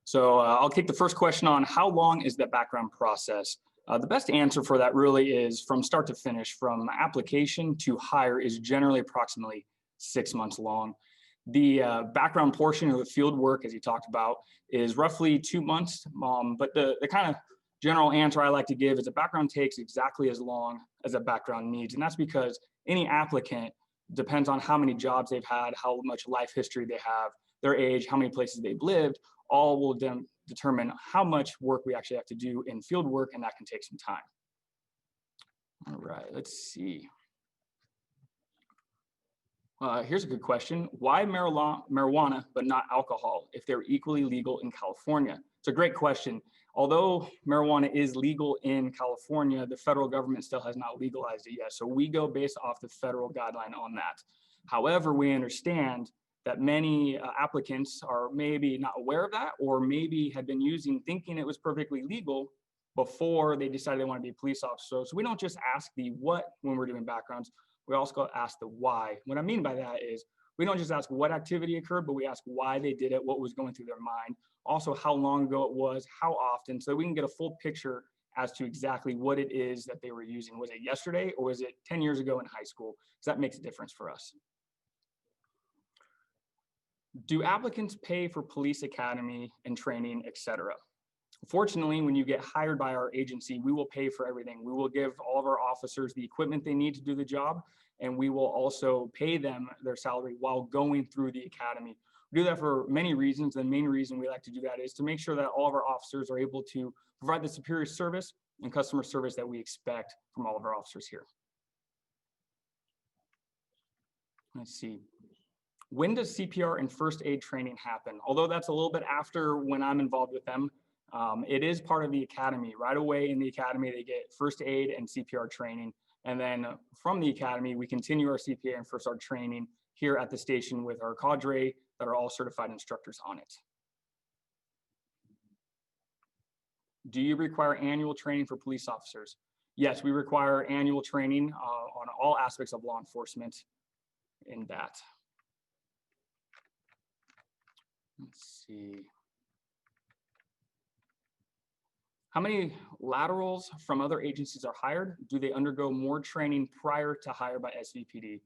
So I'll take the first question on how long is the background process? The best answer for that really is from start to finish, from application to hire is generally approximately 6 months long. The background portion of the field work, as you talked about, is roughly 2 months. But the kind of general answer I like to give is a background takes exactly as long as a background needs. And that's because any applicant depends on how many jobs they've had, how much life history they have, their age, how many places they've lived, all will determine how much work we actually have to do in field work, and that can take some time. All right, let's see. Here's a good question. Why marijuana but not alcohol if they're equally legal in California? It's a great question. Although marijuana is legal in California, the federal government still has not legalized it yet. So we go based off the federal guideline on that. However, we understand that many applicants are maybe not aware of that, or maybe had been using thinking it was perfectly legal before they decided they want to be a police officer. So we don't just ask the what when we're doing backgrounds, we also ask the why. What I mean by that is we don't just ask what activity occurred, but we ask why they did it, what was going through their mind, also how long ago it was, how often, so we can get a full picture as to exactly what it is that they were using. Was it yesterday or was it 10 years ago in high school? Because that makes a difference for us. Do applicants pay for police academy and training, etc.? Fortunately, when you get hired by our agency, we will pay for everything. We will give all of our officers the equipment they need to do the job, and we will also pay them their salary while going through the academy. We do that for many reasons. The main reason we like to do that is to make sure that all of our officers are able to provide the superior service and customer service that we expect from all of our officers here. Let's see. When does CPR and first aid training happen? Although that's a little bit after when I'm involved with them, it is part of the academy. Right away in the academy, they get first aid and CPR training. And then from the academy, we continue our CPR and first aid training here at the station with our cadre that are all certified instructors on it. Do you require annual training for police officers? Yes, we require annual training on all aspects of law enforcement in that. Let's see. How many laterals from other agencies are hired? Do they undergo more training prior to hire by SVPD?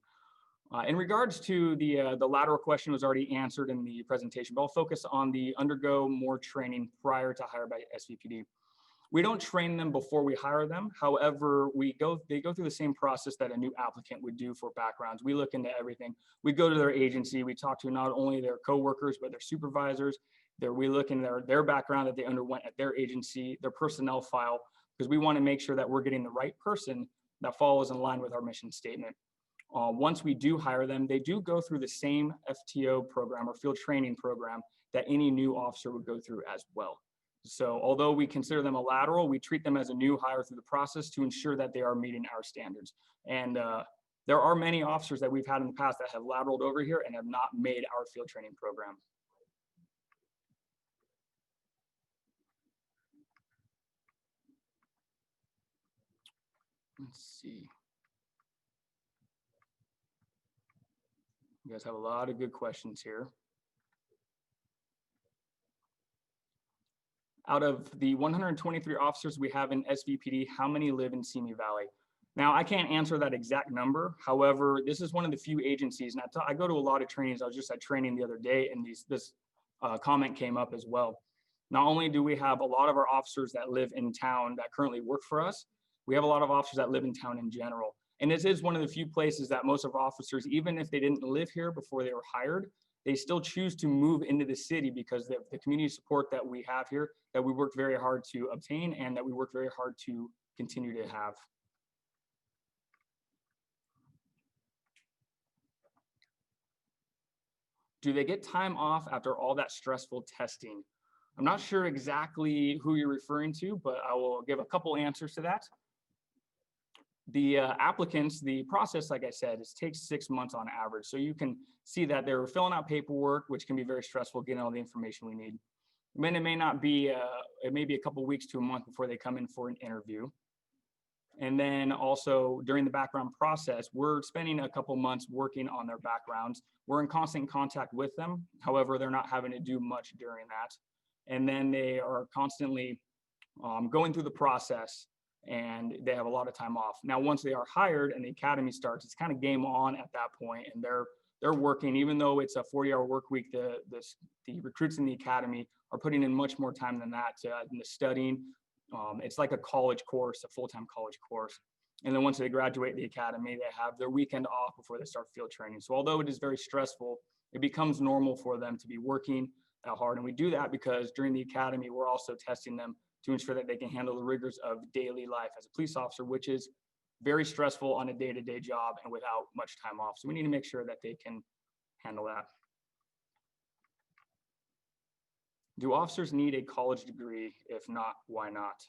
In regards to the lateral question was already answered in the presentation, but I'll focus on the undergo more training prior to hire by SVPD. We don't train them before we hire them. However, they go through the same process that a new applicant would do for backgrounds. We look into everything. We go to their agency. We talk to not only their coworkers, but their supervisors. We look in their background that they underwent at their agency, their personnel file. because we want to make sure that we're getting the right person that falls in line with our mission statement. Once we do hire them, they do go through the same FTO program or field training program that any new officer would go through as well. So although we consider them a lateral, we treat them as a new hire through the process to ensure that they are meeting our standards. And there are many officers that we've had in the past that have lateraled over here and have not made our field training program. Let's see. You guys have a lot of good questions here. Out of the 123 officers we have in SVPD, how many live in Simi Valley? Now, I can't answer that exact number. However, this is one of the few agencies, and I go to a lot of trainings. I was just at training the other day, and this comment came up as well. Not only do we have a lot of our officers that live in town that currently work for us, we have a lot of officers that live in town in general. And this is one of the few places that most of our officers, even if they didn't live here before they were hired, they still choose to move into the city because of the community support that we have here, that we work very hard to obtain and that we work very hard to continue to have. Do they get time off after all that stressful testing? I'm not sure exactly who you're referring to, but I will give a couple answers to that. The applicants, the process, like I said, takes 6 months on average. So you can see that they're filling out paperwork, which can be very stressful, getting all the information we need. Then it may not be, it may be a couple weeks to a month before they come in for an interview. And then also during the background process, we're spending a couple months working on their backgrounds. We're in constant contact with them. However, they're not having to do much during that. And then they are constantly going through the process, and they have a lot of time off. Now, once they are hired and the academy starts, it's kind of game on at that point, and they're working, even though it's a 40-hour work week, the recruits in the academy are putting in much more time than that in the studying. It's like a college course, a full-time college course. And then once they graduate the academy, they have their weekend off before they start field training. So although it is very stressful, it becomes normal for them to be working that hard. And we do that because during the academy, we're also testing them to ensure that they can handle the rigors of daily life as a police officer, which is very stressful on a day-to-day job and without much time off. So we need to make sure that they can handle that. Do officers need a college degree? If not, why not?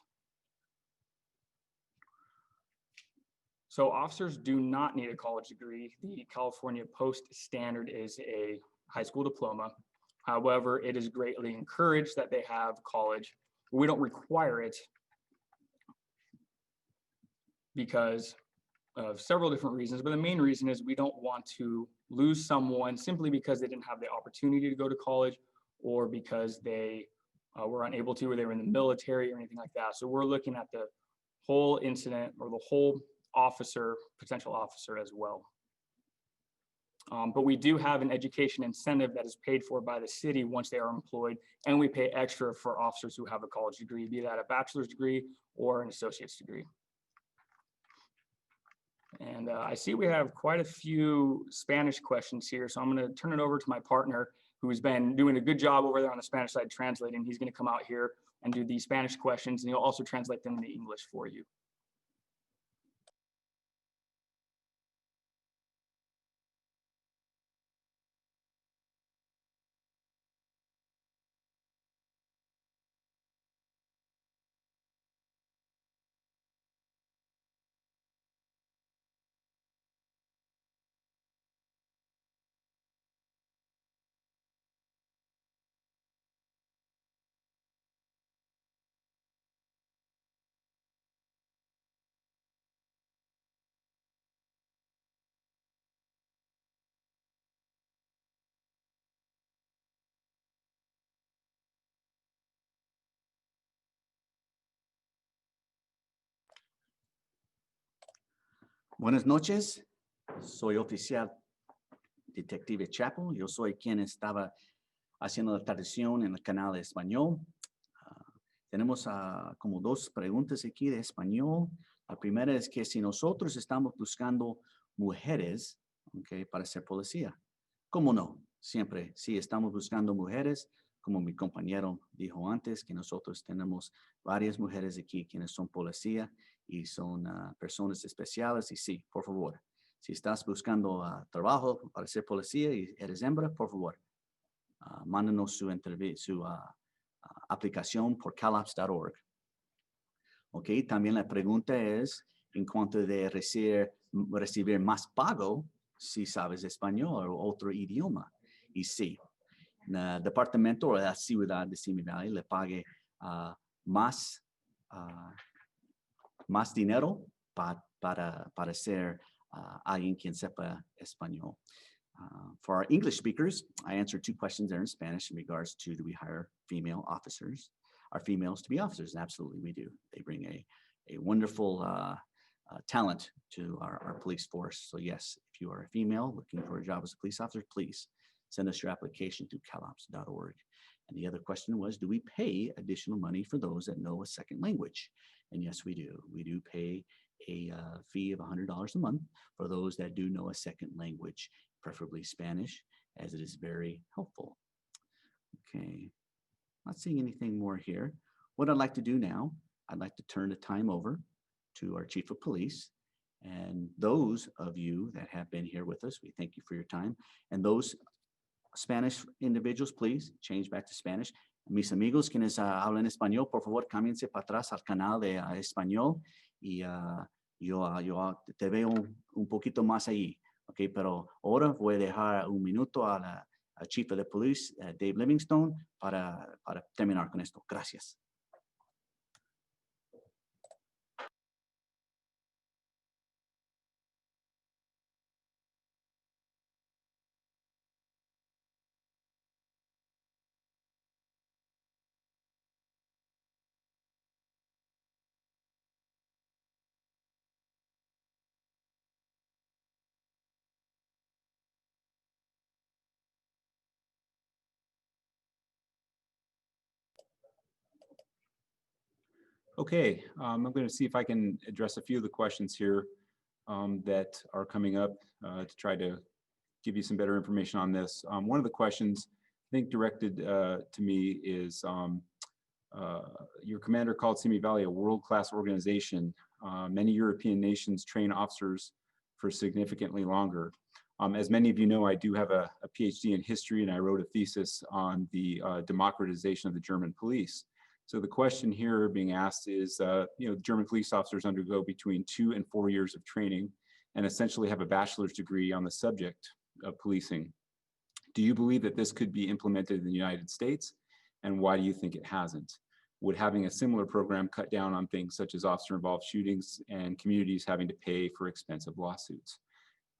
So officers do not need a college degree. The California Post standard is a high school diploma. However, it is greatly encouraged that they have college. We don't require it because of several different reasons, but the main reason is we don't want to lose someone simply because they didn't have the opportunity to go to college or because they were unable to, or they were in the military or anything like that. So we're looking at the whole incident or the whole officer, potential officer as well. But we do have an education incentive that is paid for by the city once they are employed, and we pay extra for officers who have a college degree, be that a bachelor's degree or an associate's degree. And I see we have quite a few Spanish questions here, so I'm going to turn it over to my partner who's been doing a good job over there on the Spanish side translating. He's going to come out here and do the Spanish questions, and he'll also translate them into English for you. Buenas noches, soy oficial detective Chapo. Yo soy quien estaba haciendo la traducción en el canal de español. Tenemos como dos preguntas aquí de español. La primera es que si nosotros estamos buscando mujeres, okay, para ser policía. ¿Cómo no? Siempre, sí, estamos buscando mujeres como mi compañero dijo antes, que nosotros tenemos varias mujeres aquí quienes son policía y son personas especiales. Y sí, por favor, si estás buscando trabajo para ser policía y eres hembra, por favor, mándanos su aplicación por callops.org. Ok, también la pregunta es en cuanto de recibir más pago si sabes español o otro idioma. Y sí, el departamento o la ciudad de Simi Valley le pague más dinero para ser alguien quien sepa español. For our English speakers, I answered 2 questions there in Spanish in regards to, do we hire female officers? Are females to be officers? Absolutely, we do. They bring a wonderful talent to our police force. So yes, if you are a female looking for a job as a police officer, please send us your application to callops.org. And the other question was, do we pay additional money for those that know a second language? And yes, we do. We do pay a fee of $100 a month for those that do know a second language, preferably Spanish, as it is very helpful. Okay, not seeing anything more here. What I'd like to do now, I'd like to turn the time over to our Chief of Police. And those of you that have been here with us, we thank you for your time. And those Spanish individuals, please change back to Spanish. Mis amigos quienes hablan español, por favor, cámbiense para atrás al canal de español y yo te veo un poquito más ahí. Okay, pero ahora voy a dejar un minuto a la Chief of the Police, Dave Livingstone, para terminar con esto. Gracias. Okay, I'm going to see if I can address a few of the questions here that are coming up to try to give you some better information on this. One of the questions I think directed to me is your commander called Simi Valley a world-class organization. Many European nations train officers for significantly longer. As many of you know, I do have a PhD in history, and I wrote a thesis on the democratization of the German police. So the question here being asked is, German police officers undergo between 2 and 4 years of training and essentially have a bachelor's degree on the subject of policing. Do you believe that this could be implemented in the United States? And why do you think it hasn't? Would having a similar program cut down on things such as officer-involved shootings and communities having to pay for expensive lawsuits?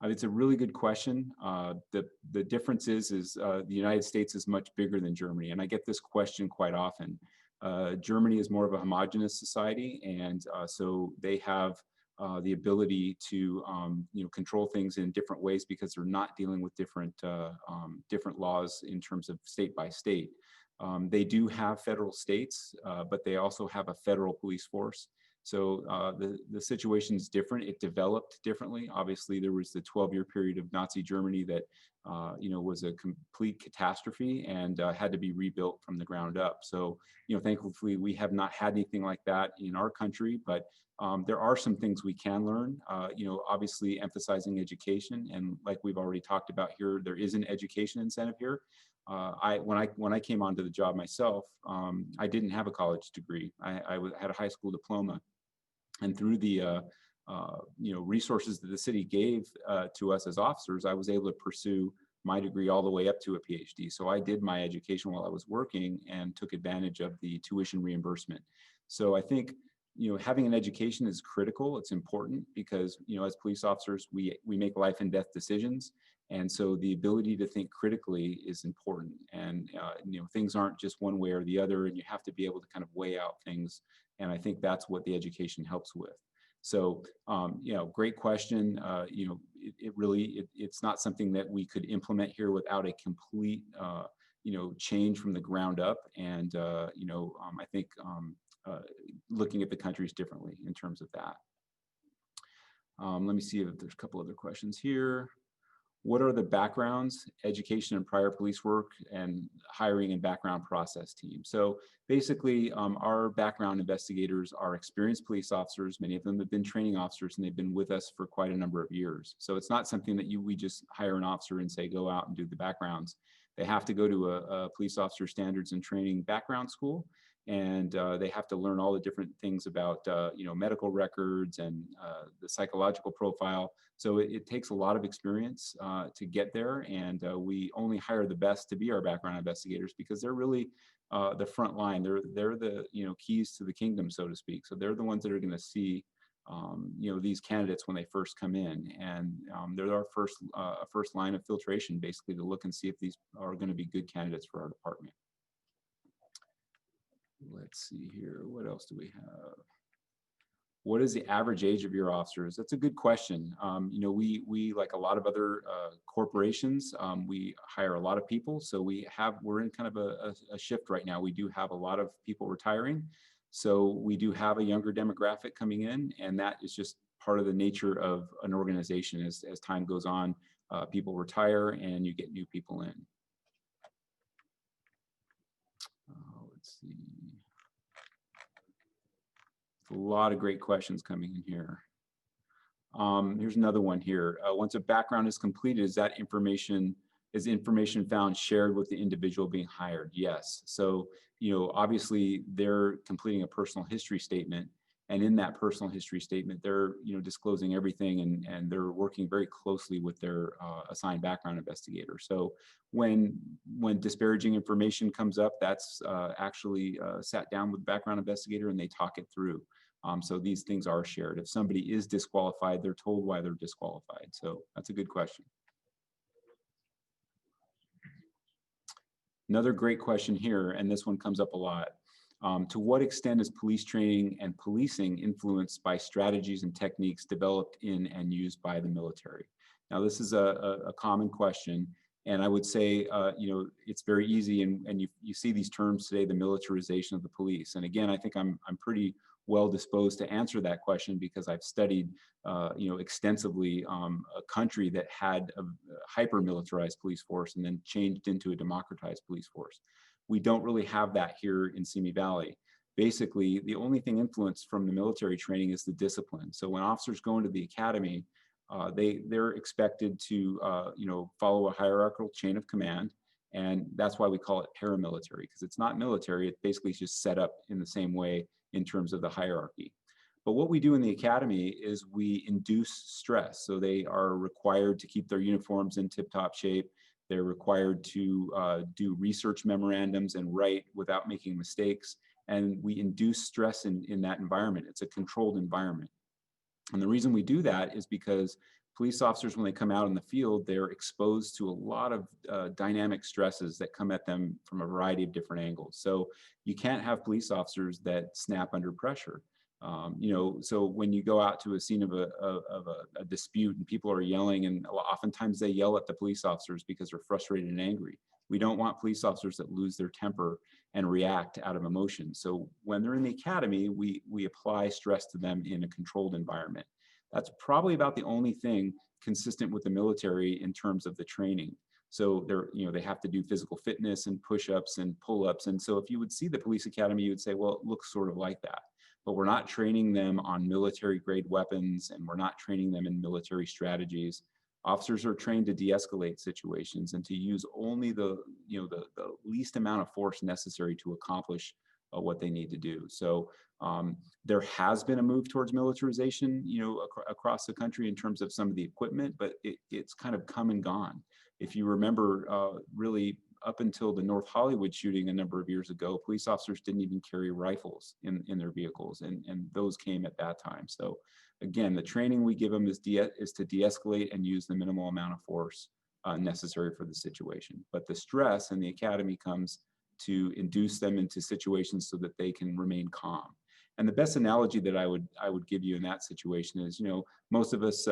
It's a really good question. The difference is the United States is much bigger than Germany, and I get this question quite often. Germany is more of a homogenous society, and so they have the ability to control things in different ways because they're not dealing with different laws in terms of state by state. They do have federal states, but they also have a federal police force. So the situation is different. It developed differently. Obviously, there was the 12-year period of Nazi Germany that was a complete catastrophe and had to be rebuilt from the ground up. So thankfully, we have not had anything like that in our country, but there are some things we can learn. Obviously emphasizing education, and like we've already talked about here, there is an education incentive here. When I came onto the job myself, I didn't have a college degree. I had a high school diploma, and through the resources that the city gave to us as officers, I was able to pursue my degree all the way up to a PhD. So I did my education while I was working and took advantage of the tuition reimbursement. So I think having an education is critical. It's important because as police officers, we make life and death decisions. And so the ability to think critically is important. And things aren't just one way or the other, and you have to be able to kind of weigh out things. And I think that's what the education helps with. So, great question. It's not something that we could implement here without a complete, change from the ground up. And, I think looking at the countries differently in terms of that. Let me see if there's a couple other questions here. what are the backgrounds, education and prior police work, and hiring and background process team. So basically, our background investigators are experienced police officers. Many of them have been training officers, and they've been with us for quite a number of years. So it's not something that we just hire an officer and say, go out and do the backgrounds. They have to go to a police officer standards and training background school, and they have to learn all the different things about medical records and the psychological profile. So it takes a lot of experience to get there, and we only hire the best to be our background investigators because they're really the front line. They're the keys to the kingdom, so to speak. So they're the ones that are going to see these candidates when they first come in, and they're our first line of filtration, basically, to look and see if these are going to be good candidates for our department. Let's see here. What else do we have? What is the average age of your officers? That's a good question. We like a lot of other corporations, we hire a lot of people. So we're in kind of a shift right now. We do have a lot of people retiring. So we do have a younger demographic coming in, and that is just part of the nature of an organization. As time goes on, people retire and you get new people in. Let's see. A lot of great questions coming in here. Here's another one here. Once a background is completed, is information found shared with the individual being hired? Yes. So, obviously they're completing a personal history statement, and in that personal history statement, they're, disclosing everything, and they're working very closely with their assigned background investigator. So when disparaging information comes up, that's actually sat down with the background investigator and they talk it through. So these things are shared. If somebody is disqualified, they're told why they're disqualified. So that's a good question. Another great question here, and this one comes up a lot. To what extent is police training and policing influenced by strategies and techniques developed in and used by the military? Now, this is a common question, and I would say, it's very easy, and you see these terms today, the militarization of the police. And again, I think I'm pretty well disposed to answer that question because I've studied, extensively a country that had a hyper militarized police force and then changed into a democratized police force. We don't really have that here in Simi Valley. Basically, the only thing influenced from the military training is the discipline. So when officers go into the academy, they're expected to, follow a hierarchical chain of command. And that's why we call it paramilitary, because it's not military. It basically is just set up in the same way in terms of the hierarchy. But what we do in the academy is we induce stress. So they are required to keep their uniforms in tip-top shape. They're required to do research memorandums and write without making mistakes. And we induce stress in that environment. It's a controlled environment. And the reason we do that is because police officers, when they come out in the field, they're exposed to a lot of dynamic stresses that come at them from a variety of different angles. So you can't have police officers that snap under pressure. So when you go out to a scene of a dispute and people are yelling, and oftentimes they yell at the police officers because they're frustrated and angry. We don't want police officers that lose their temper and react out of emotion. So when they're in the academy, we apply stress to them in a controlled environment. That's probably about the only thing consistent with the military in terms of the training. So they have to do physical fitness and push-ups and pull-ups. And so if you would see the police academy, you would say, well, it looks sort of like that. But we're not training them on military-grade weapons, and we're not training them in military strategies. Officers are trained to de-escalate situations and to use only the least amount of force necessary to accomplish what they need to do. So there has been a move towards militarization, across the country in terms of some of the equipment, but it's kind of come and gone. If you remember, really up until the North Hollywood shooting a number of years ago, police officers didn't even carry rifles in their vehicles, and those came at that time. So again, the training we give them is to de-escalate and use the minimal amount of force necessary for the situation. But the stress in the academy comes to induce them into situations so that they can remain calm. And the best analogy that I would give you in that situation is, most of us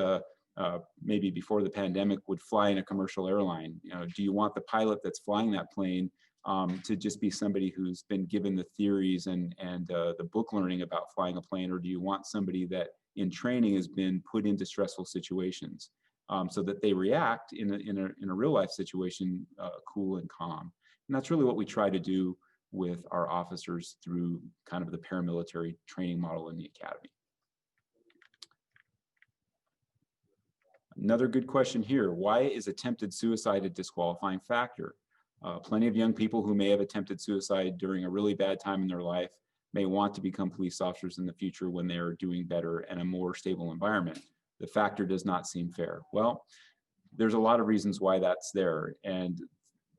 maybe before the pandemic would fly in a commercial airline. Do you want the pilot that's flying that plane to just be somebody who's been given the theories and the book learning about flying a plane, or do you want somebody that in training has been put into stressful situations? so that they react in a real life situation cool and calm. And that's really what we try to do with our officers through kind of the paramilitary training model in the academy. Another good question here: why is attempted suicide a disqualifying factor? Plenty of young people who may have attempted suicide during a really bad time in their life may want to become police officers in the future when they're doing better and a more stable environment. The factor does not seem fair. Well, there's a lot of reasons why that's there, and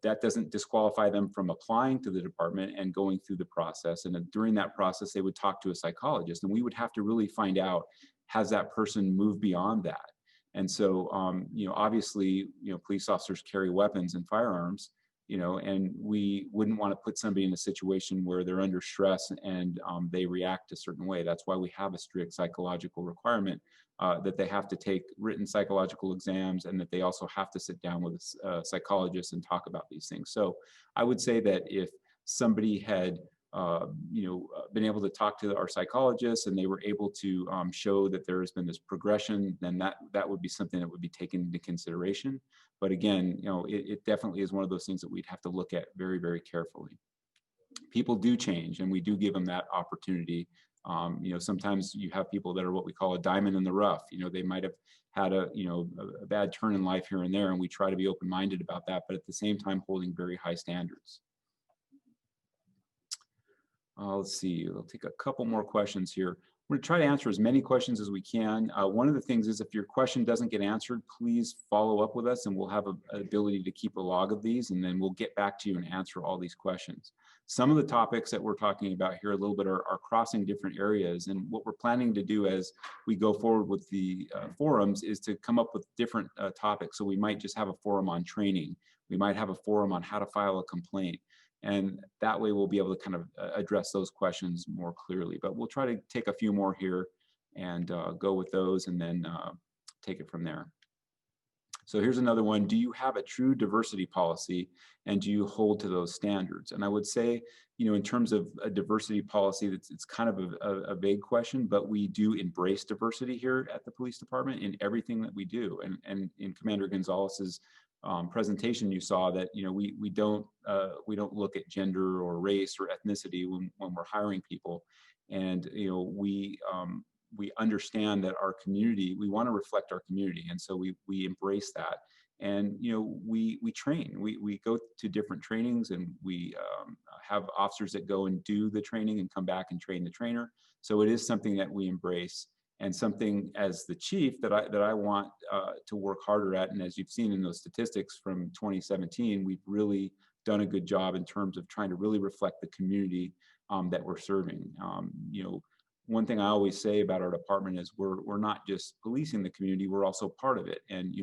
that doesn't disqualify them from applying to the department and going through the process. And during that process, they would talk to a psychologist, and we would have to really find out, has that person moved beyond that? And so, obviously, police officers carry weapons and firearms, and we wouldn't want to put somebody in a situation where they're under stress and they react a certain way. That's why we have a strict psychological requirement that they have to take written psychological exams, and that they also have to sit down with a psychologist and talk about these things. So I would say that if somebody had been able to talk to our psychologists and they were able to show that there has been this progression, then that would be something that would be taken into consideration. But again, it definitely is one of those things that we'd have to look at very, very carefully. People do change, and we do give them that opportunity. Sometimes you have people that are what we call a diamond in the rough. They might have had a bad turn in life here and there, and we try to be open-minded about that, but at the same time holding very high standards. Let's see, I'll take a couple more questions here. We're going to try to answer as many questions as we can. One of the things is, if your question doesn't get answered, please follow up with us, and we'll have an ability to keep a log of these, and then we'll get back to you and answer all these questions. Some of the topics that we're talking about here a little bit are crossing different areas, and what we're planning to do as we go forward with the forums is to come up with different topics. So we might just have a forum on training. We might have a forum on how to file a complaint. And that way we'll be able to kind of address those questions more clearly. But we'll try to take a few more here and go with those, and then take it from there. So here's another one. Do you have a true diversity policy, and do you hold to those standards? And I would say, in terms of a diversity policy, it's kind of a vague question, but we do embrace diversity here at the police department in everything that we do. And in Commander Gonzalez's presentation, you saw that we don't look at gender or race or ethnicity when we're hiring people, and we understand that our community, we want to reflect our community, and so we embrace that. And we train, we go to different trainings, and we have officers that go and do the training and come back and train the trainer. So it is something that we embrace, and something as the chief that I want to work harder at. And as you've seen in those statistics from 2017, we've really done a good job in terms of trying to really reflect the community that we're serving. One thing I always say about our department is we're not just policing the community, we're also part of it. And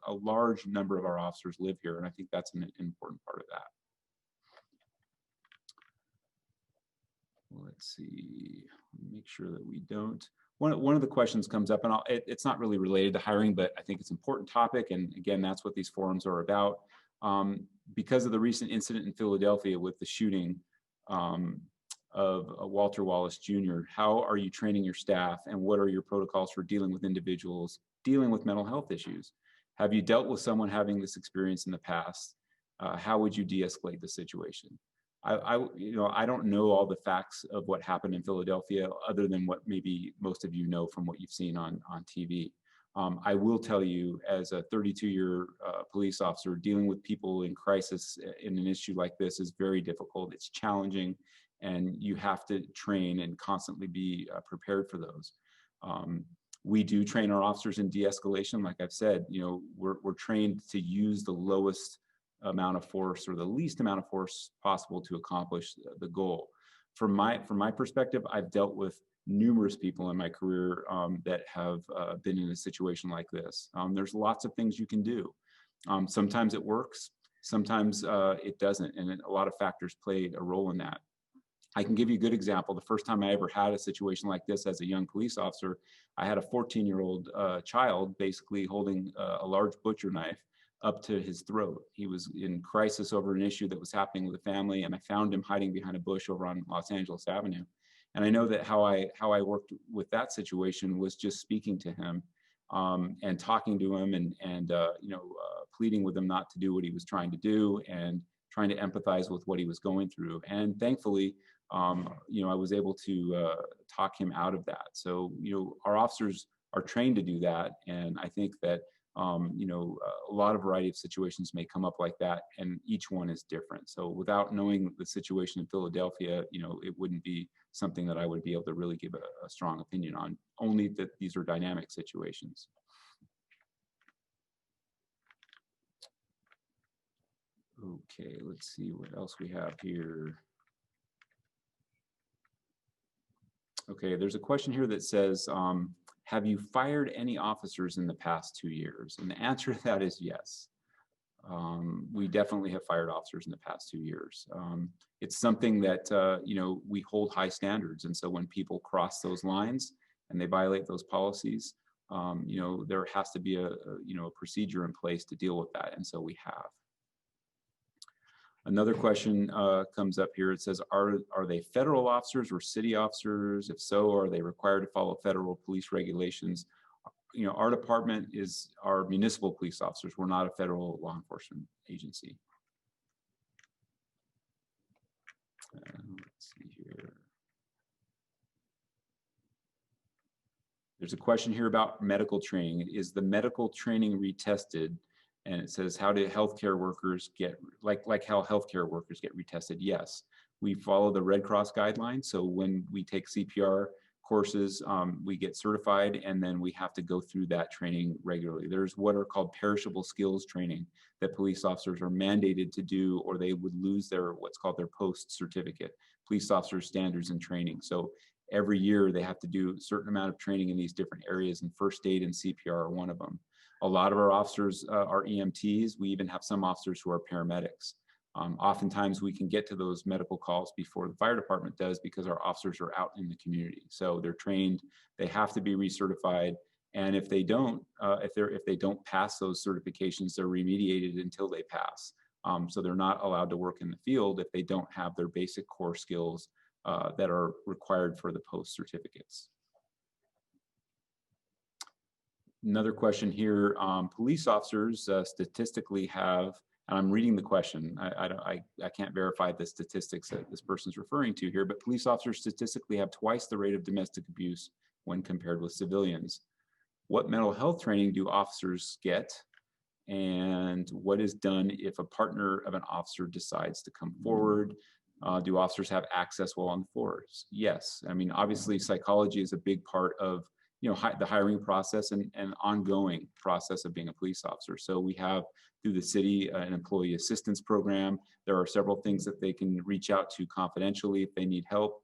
a large number of our officers live here, and I think that's an important part of that. Let's see, make sure that we don't. One of the questions comes up, and it's not really related to hiring, but I think it's an important topic. And again, that's what these forums are about. Because of the recent incident in Philadelphia with the shooting of Walter Wallace Jr., how are you training your staff, and what are your protocols for dealing with individuals dealing with mental health issues? Have you dealt with someone having this experience in the past? How would you de-escalate the situation? I don't know all the facts of what happened in Philadelphia, other than what maybe most of you know from what you've seen on TV. I will tell you, as a 32-year police officer, dealing with people in crisis in an issue like this is very difficult. It's challenging, and you have to train and constantly be prepared for those. We do train our officers in de-escalation. Like I've said, we're trained to use the lowest amount of force, or the least amount of force possible, to accomplish the goal. From my perspective, I've dealt with numerous people in my career that have been in a situation like this. There's lots of things you can do. Sometimes it works, sometimes it doesn't, and a lot of factors played a role in that. I can give you a good example. The first time I ever had a situation like this as a young police officer, I had a 14-year-old child basically holding a large butcher knife up to his throat. He was in crisis over an issue that was happening with the family, and I found him hiding behind a bush over on Los Angeles Avenue. And I know that how I worked with that situation was just speaking to him and talking to him and pleading with him not to do what he was trying to do and trying to empathize with what he was going through. And thankfully, I was able to talk him out of that. So, our officers are trained to do that. And I think that, a lot of variety of situations may come up like that, and each one is different. So without knowing the situation in Philadelphia, it wouldn't be something that I would be able to really give a strong opinion on, only that these are dynamic situations. Okay, let's see what else we have here. Okay, there's a question here that says, have you fired any officers in the past 2 years? And the answer to that is yes. We definitely have fired officers in the past 2 years. It's something that, we hold high standards. And so when people cross those lines and they violate those policies, there has to be a procedure in place to deal with that. And so we have. Another question comes up here. It says, are they federal officers or city officers? If so, are they required to follow federal police regulations? Our department is our municipal police officers. We're not a federal law enforcement agency. Let's see here. There's a question here about medical training. Is the medical training retested? And it says, how do healthcare workers get, like how healthcare workers get retested? Yes, we follow the Red Cross guidelines. So when we take CPR courses, we get certified, and then we have to go through that training regularly. There's what are called perishable skills training that police officers are mandated to do, or they would lose their what's called their post certificate, police officer standards and training. So every year they have to do a certain amount of training in these different areas, and first aid and CPR are one of them. A lot of our officers are EMTs. We even have some officers who are paramedics. Oftentimes we can get to those medical calls before the fire department does, because our officers are out in the community. So they're trained, they have to be recertified. And if they don't, if they don't pass those certifications, they're remediated until they pass. So they're not allowed to work in the field if they don't have their basic core skills that are required for the post certificates. Another question here, police officers statistically have, and I'm reading the question, I can't verify the statistics that this person's referring to here, but police officers statistically have twice the rate of domestic abuse when compared with civilians. What mental health training do officers get? And what is done if a partner of an officer decides to come forward? Do officers have access while on the force? Yes. I mean, obviously psychology is a big part of the hiring process and ongoing process of being a police officer. So we have through the city an employee assistance program. There are several things that they can reach out to confidentially if they need help.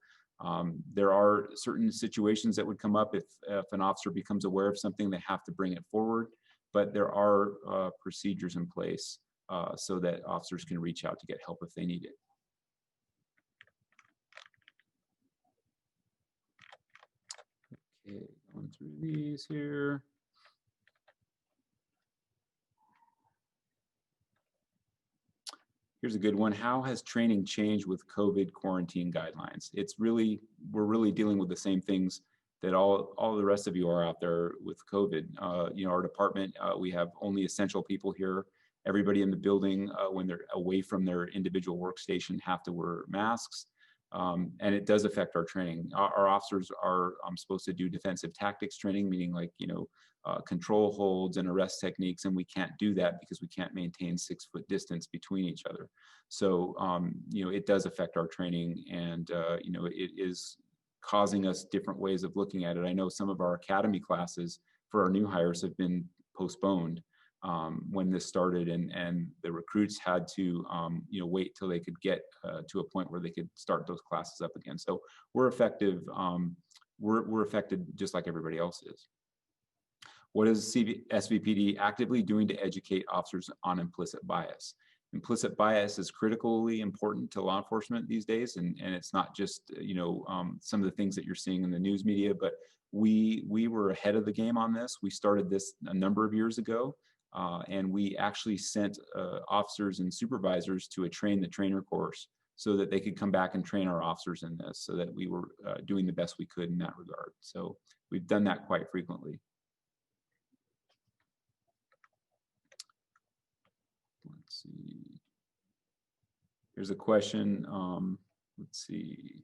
There are certain situations that would come up if an officer becomes aware of something, they have to bring it forward. But there are procedures in place so that officers can reach out to get help if they need it. Okay, going through these here. Here's a good one. How has training changed with COVID quarantine guidelines? We're really dealing with the same things that all the rest of you are out there with COVID. Our department, we have only essential people here. Everybody in the building, when they're away from their individual workstation, have to wear masks. And it does affect our training. Our officers are supposed to do defensive tactics training, meaning like, control holds and arrest techniques. And we can't do that because we can't maintain 6-foot distance between each other. So, it does affect our training, and, it is causing us different ways of looking at it. I know some of our academy classes for our new hires have been postponed when this started, and the recruits had to wait till they could get to a point where they could start those classes up again. So we're effective. We're affected just like everybody else is. What is SVPD actively doing to educate officers on implicit bias? Implicit bias is critically important to law enforcement these days, and it's not just some of the things that you're seeing in the news media, but we were ahead of the game on this. We started this a number of years ago. And we actually sent officers and supervisors to a train the trainer course so that they could come back and train our officers in this, so that we were doing the best we could in that regard. So we've done that quite frequently. Here's a question. Let's see.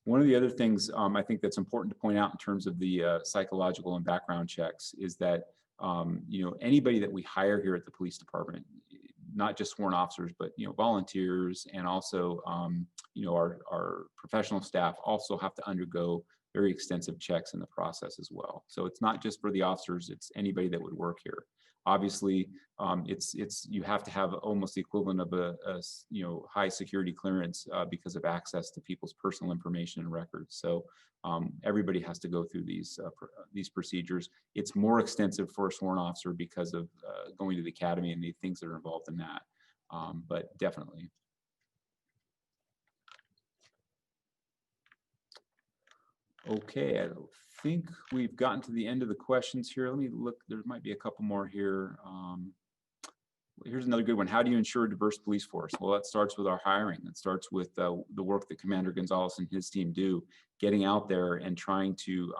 One of the other things I think that's important to point out in terms of the psychological and background checks is that anybody that we hire here at the police department, not just sworn officers, but volunteers and also our professional staff also have to undergo very extensive checks in the process as well. So it's not just for the officers; it's anybody that would work here. Obviously, you have to have almost the equivalent of a high security clearance because of access to people's personal information and records. So everybody has to go through these procedures. It's more extensive for a sworn officer because of going to the academy and the things that are involved in that. But definitely. Okay, I think we've gotten to the end of the questions here. Let me look, there might be a couple more here. Here's another good one. How do you ensure a diverse police force? Well, that starts with our hiring. It starts with the work that Commander Gonzalez and his team do, getting out there and trying to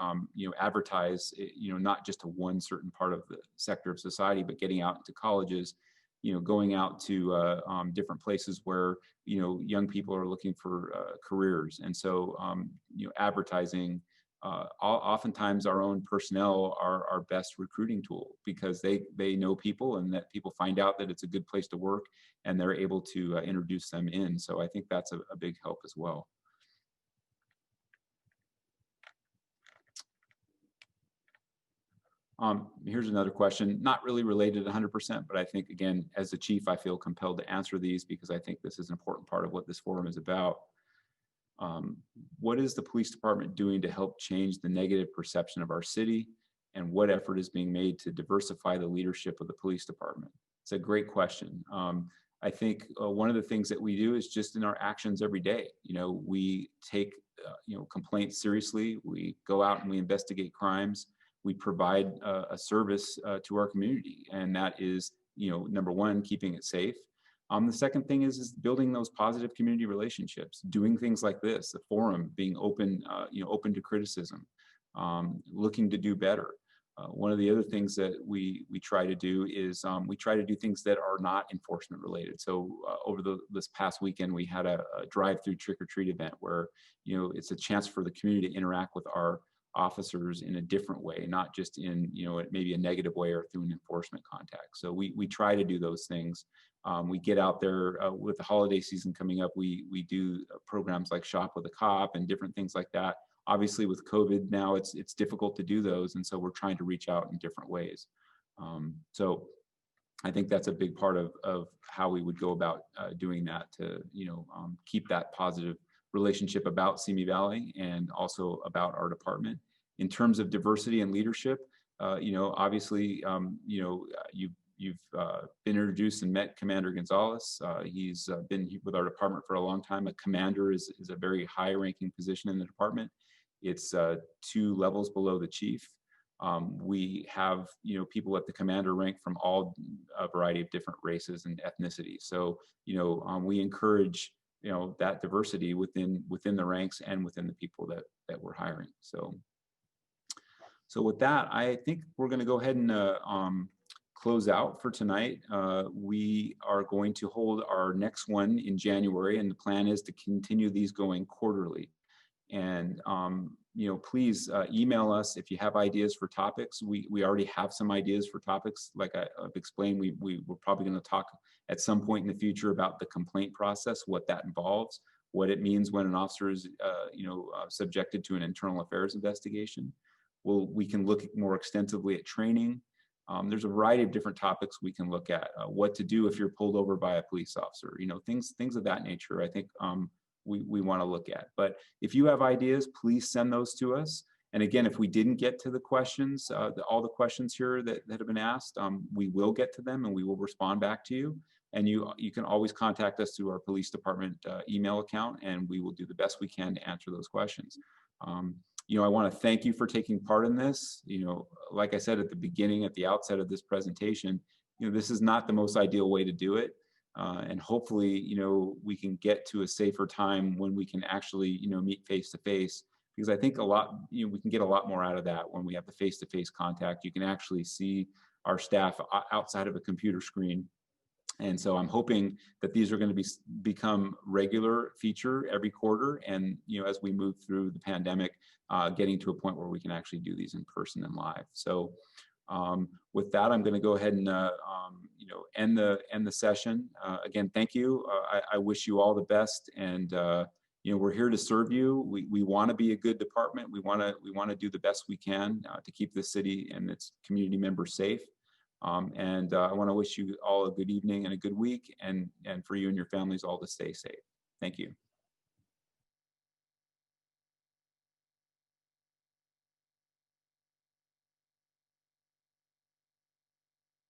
advertise, not just to one certain part of the sector of society, but getting out into colleges, going out to different places where young people are looking for careers. And so advertising, oftentimes our own personnel are our best recruiting tool because they know people and that people find out that it's a good place to work and they're able to introduce them in. So I think that's a big help as well. Here's another question, not really related 100%, but I think, again, as the chief, I feel compelled to answer these because I think this is an important part of what this forum is about. What is the police department doing to help change the negative perception of our city? And what effort is being made to diversify the leadership of the police department? It's a great question. I think one of the things that we do is just in our actions every day. We take complaints seriously. We go out and we investigate crimes. We provide a service to our community, and that is, number one, keeping it safe. The second thing is building those positive community relationships, doing things like this, the forum, being open, open to criticism, looking to do better. One of the other things that we try to do is we try to do things that are not enforcement related. So over this past weekend, we had a drive-through trick-or-treat event where, it's a chance for the community to interact with our officers in a different way, not just in, maybe a negative way or through an enforcement contact. So we try to do those things. We get out there with the holiday season coming up. We do programs like Shop with a Cop and different things like that. Obviously with COVID now, it's difficult to do those. And so we're trying to reach out in different ways. So I think that's a big part of how we would go about doing that to, keep that positive relationship about Simi Valley and also about our department. In terms of diversity and leadership, obviously, you've been introduced and met Commander Gonzalez. He's been with our department for a long time. A commander is a very high-ranking position in the department. It's 2 levels below the chief. We have people at the commander rank from all a variety of different races and ethnicities. So we encourage that diversity within the ranks and within the people that we're hiring. So with that, I think we're going to go ahead and close out for tonight. We are going to hold our next one in January, and the plan is to continue these going quarterly. And please email us if you have ideas for topics. We already have some ideas for topics. Like I've explained, we're probably going to talk at some point in the future about the complaint process, what that involves, what it means when an officer is subjected to an internal affairs investigation. We can look more extensively at training. There's a variety of different topics we can look at. What to do if you're pulled over by a police officer, things of that nature. I think we want to look at. But if you have ideas, please send those to us. And again, if we didn't get to the questions, all the questions here that have been asked, we will get to them and we will respond back to you. And you can always contact us through our police department email account, and we will do the best we can to answer those questions. I want to thank you for taking part in this. Like I said at the beginning, at the outset of this presentation, this is not the most ideal way to do it. And hopefully, we can get to a safer time when we can actually, meet face to face, because I think we can get a lot more out of that when we have the face to face contact. You can actually see our staff outside of a computer screen. And so I'm hoping that these are going to become regular feature every quarter. And, as we move through the pandemic, getting to a point where we can actually do these in person and live. So with that, I'm going to go ahead and, end the session. Again, thank you. I wish you all the best. And, we're here to serve you. We want to be a good department. We want to do the best we can to keep the city and its community members safe. And I want to wish you all a good evening and a good week, and for you and your families all to stay safe. Thank you.